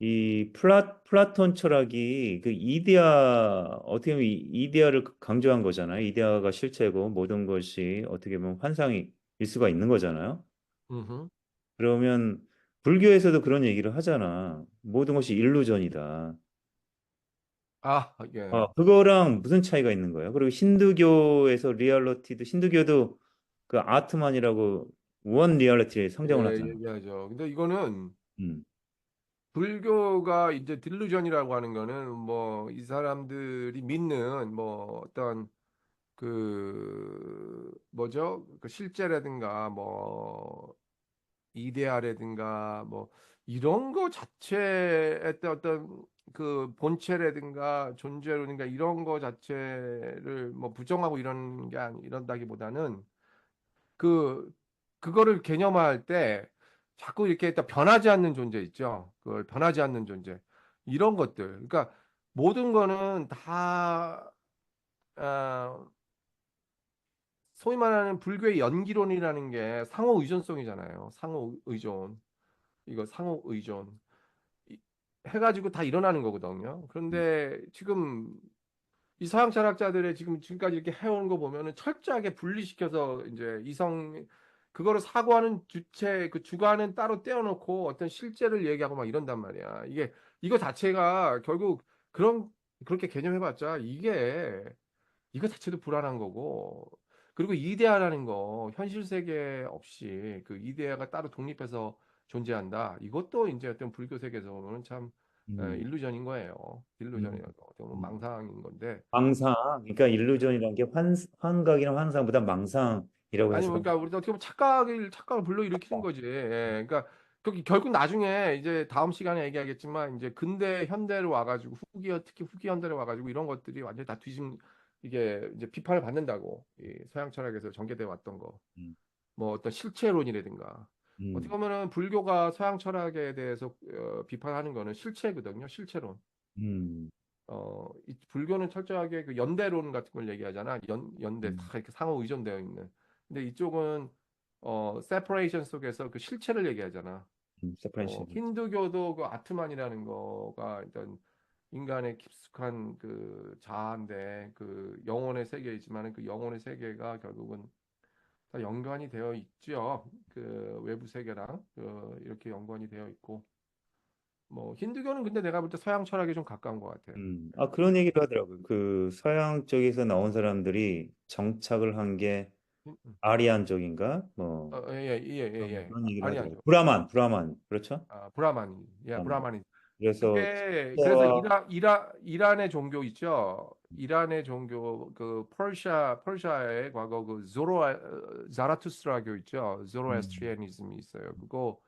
Speaker 1: 이 플라톤 철학이 그 이데아 어떻게 보면 이데아를 강조한 거잖아요. 이데아가 실체고 모든 것이 어떻게 보면 환상일 수가 있는 거잖아요.
Speaker 2: 음흠.
Speaker 1: 그러면 불교에서도 그런 얘기를 하잖아. 모든 것이 일루전이다.
Speaker 2: 예.
Speaker 1: 그거랑 무슨 차이가 있는 거예요? 그리고 힌두교에서 리얼리티도 힌두교도 그 아트만이라고 원 리얼리티에 성경을
Speaker 2: 예,
Speaker 1: 하잖아.
Speaker 2: 얘기하죠. 근데 이거는
Speaker 1: 음,
Speaker 2: 불교가 이제 딜루전이라고 하는 거는 뭐 이 사람들이 믿는 뭐 어떤 그 뭐죠? 그 실제라든가 뭐 이데아라든가 뭐 이런 거 자체의 어떤 그 본체라든가 존재론인가 이런 거 자체를 뭐 부정하고 이런 게 아니 이런다기보다는 그 그거를 개념화할 때 자꾸 이렇게 딱 변하지 않는 존재 있죠. 그걸 변하지 않는 존재 이런 것들. 그러니까 모든 거는 다 아, 소위 말하는 불교의 연기론이라는 게 상호 의존성이잖아요. 상호 의존. 이거 상호 의존. 이- 해가지고 다 일어나는 거거든요. 그런데 지금 이 서양 철학자들의 지금까지 이렇게 해오는 거 보면은 철저하게 분리시켜서 이제 그거를 사고하는 주체 그 주관은 따로 떼어놓고 어떤 실제를 얘기하고 막 이런단 말이야. 이거 자체가 결국 그런 그렇게 개념해봤자 이거 자체도 불안한 거고 그리고 이데아라는 거 현실 세계 없이 그 이데아가 따로 독립해서 존재한다. 이것도 이제 어떤 불교 세계에서 보면 참
Speaker 1: 음,
Speaker 2: 일루전인 거예요.
Speaker 1: 음,
Speaker 2: 일루전이에요. 어떻게 보면
Speaker 1: 음.
Speaker 2: 망상인 건데.
Speaker 1: 망상, 그러니까 일루전이라는 게 환각이나 환상보다 망상이라고
Speaker 2: 아니, 뭐
Speaker 1: 해석하면.
Speaker 2: 그러니까 우리 어떻게 보면 착각을 불러일으키는 거지. 예. 그러니까 결국 나중에 이제 다음 시간에 얘기하겠지만 이제 근대 현대로 와가지고 특히 후기 현대로 와가지고 이런 것들이 완전히 다 이게 이제 비판을 받는다고 이 서양 철학에서 전개돼 왔던 거.
Speaker 1: 음,
Speaker 2: 뭐 어떤 실체론이라든가 어떻게
Speaker 1: 음,
Speaker 2: 보면은 불교가 서양 철학에 대해서 비판하는 거는 실체거든요. 실체론.
Speaker 1: 음,
Speaker 2: 이 불교는 철저하게 그 연대론 같은 걸 얘기하잖아. 연대 다
Speaker 1: 음,
Speaker 2: 이렇게 상호 의존되어 있는. 근데 이쪽은 세퍼레이션 속에서 그 실체를 얘기하잖아.
Speaker 1: 세퍼레이션.
Speaker 2: 힌두교도 그 아트만이라는 거가 일단 인간의 깊숙한 그 자아인데 그 영혼의 세계이지만 그 영혼의 세계가 결국은 다 연관이 되어 있죠. 그 외부 세계랑 이렇게 연관이 되어 있고 뭐 힌두교는 근데 내가 볼 때 서양 철학에 좀 가까운 것 같아.
Speaker 1: 그런 얘기를 하더라고요. 그 서양 쪽에서 나온 사람들이 정착을 한 게
Speaker 2: 음, 음.
Speaker 1: 아리안 쪽인가? 뭐
Speaker 2: 예, 예, 예, 예.
Speaker 1: 그런 얘기를 하더라고요.
Speaker 2: 아리안죠.
Speaker 1: 브라만, 그렇죠?
Speaker 2: 브라마니. 예,
Speaker 1: 브라만.
Speaker 2: 브라마니.
Speaker 1: 그래서
Speaker 2: 그래서
Speaker 1: 실제와
Speaker 2: 이란의 종교 있죠. 이란의 종교 그 퍼시아의 과거 그 자라투스트라교 있죠.
Speaker 1: 음,
Speaker 2: 조로에스트리아니즘이 있어요. 그거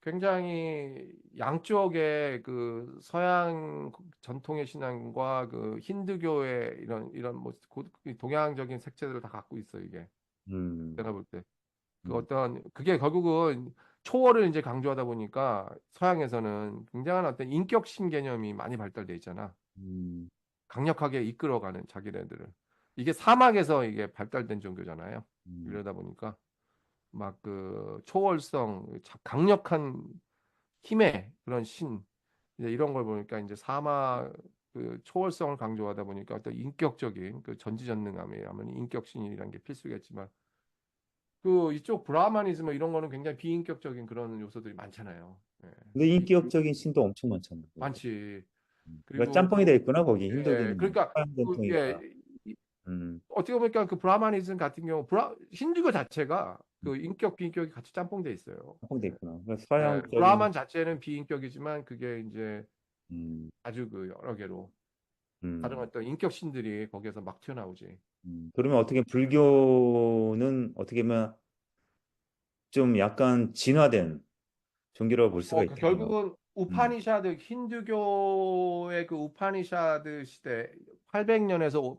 Speaker 2: 굉장히 양쪽의 그 서양 전통의 신앙과 그 힌두교의 이런 뭐 동양적인 색채들을 다 갖고 있어 이게.
Speaker 1: 음,
Speaker 2: 내가 볼 때. 그
Speaker 1: 음,
Speaker 2: 어떤 그게 결국은 초월을 이제 강조하다 보니까 서양에서는 굉장한 어떤 인격신 개념이 많이 발달돼 있잖아.
Speaker 1: 음,
Speaker 2: 강력하게 이끌어가는 자기네들을. 이게 사막에서 이게 발달된 종교잖아요.
Speaker 1: 음,
Speaker 2: 이러다 보니까 막 그 초월성, 강력한 힘의 그런 이제 이런 걸 보니까 이제 사막 그 초월성을 강조하다 보니까 어떤 인격적인 그 전지전능함이 하면 인격신이라는 게 필수겠지만 그 이쪽 브라마니즘 뭐 이런 거는 굉장히 비인격적인 그런 요소들이 많잖아요. 예.
Speaker 1: 근데
Speaker 2: 비,
Speaker 1: 인격적인 신도 엄청 많잖아요. 거기.
Speaker 2: 많지.
Speaker 1: 그러니까
Speaker 2: 그리고
Speaker 1: 짬뽕이 돼 있구나 거기
Speaker 2: 예,
Speaker 1: 힌두교는
Speaker 2: 그러니까
Speaker 1: 서양
Speaker 2: 예,
Speaker 1: 전통이라. 음,
Speaker 2: 어떻게 보니까 그 브라마니즘 같은 경우 힌두교 자체가 그 인격 비인격이 같이 짬뽕돼 있어요.
Speaker 1: 짬뽕이 돼 있구나. 그래서
Speaker 2: 예,
Speaker 1: 서양적인.
Speaker 2: 브라만 자체는 비인격이지만 그게 이제
Speaker 1: 음,
Speaker 2: 아주 그 여러 개로 다른
Speaker 1: 음,
Speaker 2: 어떤 인격신들이 거기에서 막 튀어나오지.
Speaker 1: 그러면 어떻게 불교는 어떻게 보면 좀 약간 진화된 종교라고 볼 수가 있겠네요.
Speaker 2: 결국은
Speaker 1: 음,
Speaker 2: 힌두교의 그 우파니샤드 시대 800년에서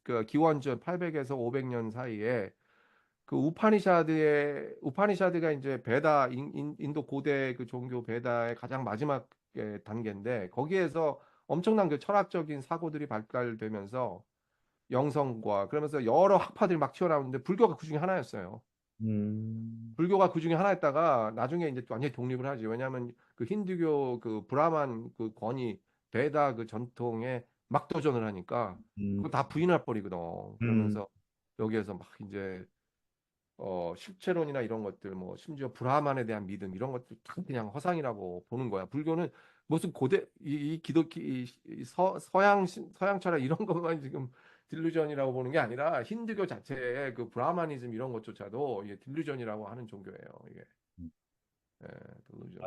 Speaker 2: 그 기원전 800에서 500년 사이에 그 우파니샤드가 이제 인도 고대 그 종교 베다의 가장 마지막 단계인데 거기에서 엄청난 그 철학적인 사고들이 발달되면서 영성과 그러면서 여러 학파들이 막 튀어나오는데 불교가 그 중에 하나였어요.
Speaker 1: 음,
Speaker 2: 불교가 그 중에 하나였다가 나중에 이제 완전히 독립을 하지. 왜냐하면 그 힌두교 그 브라만 그 권위 베다 그 전통에 막 도전을 하니까
Speaker 1: 음,
Speaker 2: 그거 다 부인할 버리거든.
Speaker 1: 음,
Speaker 2: 그러면서 여기에서 막 이제 실체론이나 이런 것들 뭐 심지어 브라만에 대한 믿음 이런 것들 다 그냥 허상이라고 보는 거야. 불교는 무슨 고대 이 기독교 서양 철학 이런 것만 지금 딜루전이라고 보는 게 아니라 힌두교 자체의 그 브라마니즘 이런 것조차도 이게 딜루전이라고 하는 종교예요. 이게
Speaker 1: 음.
Speaker 2: 예, 딜루전.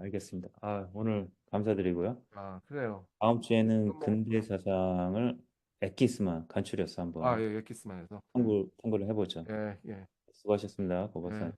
Speaker 1: 알겠습니다. 오늘 감사드리고요.
Speaker 2: 그래요.
Speaker 1: 다음 주에는
Speaker 2: 뭐
Speaker 1: 근대 사상을 엑기스만 간추려서 한번
Speaker 2: 예, 엑기스만 해서
Speaker 1: 탐구를 해보죠.
Speaker 2: 예, 예,
Speaker 1: 수고하셨습니다,
Speaker 2: 예.
Speaker 1: 고박사.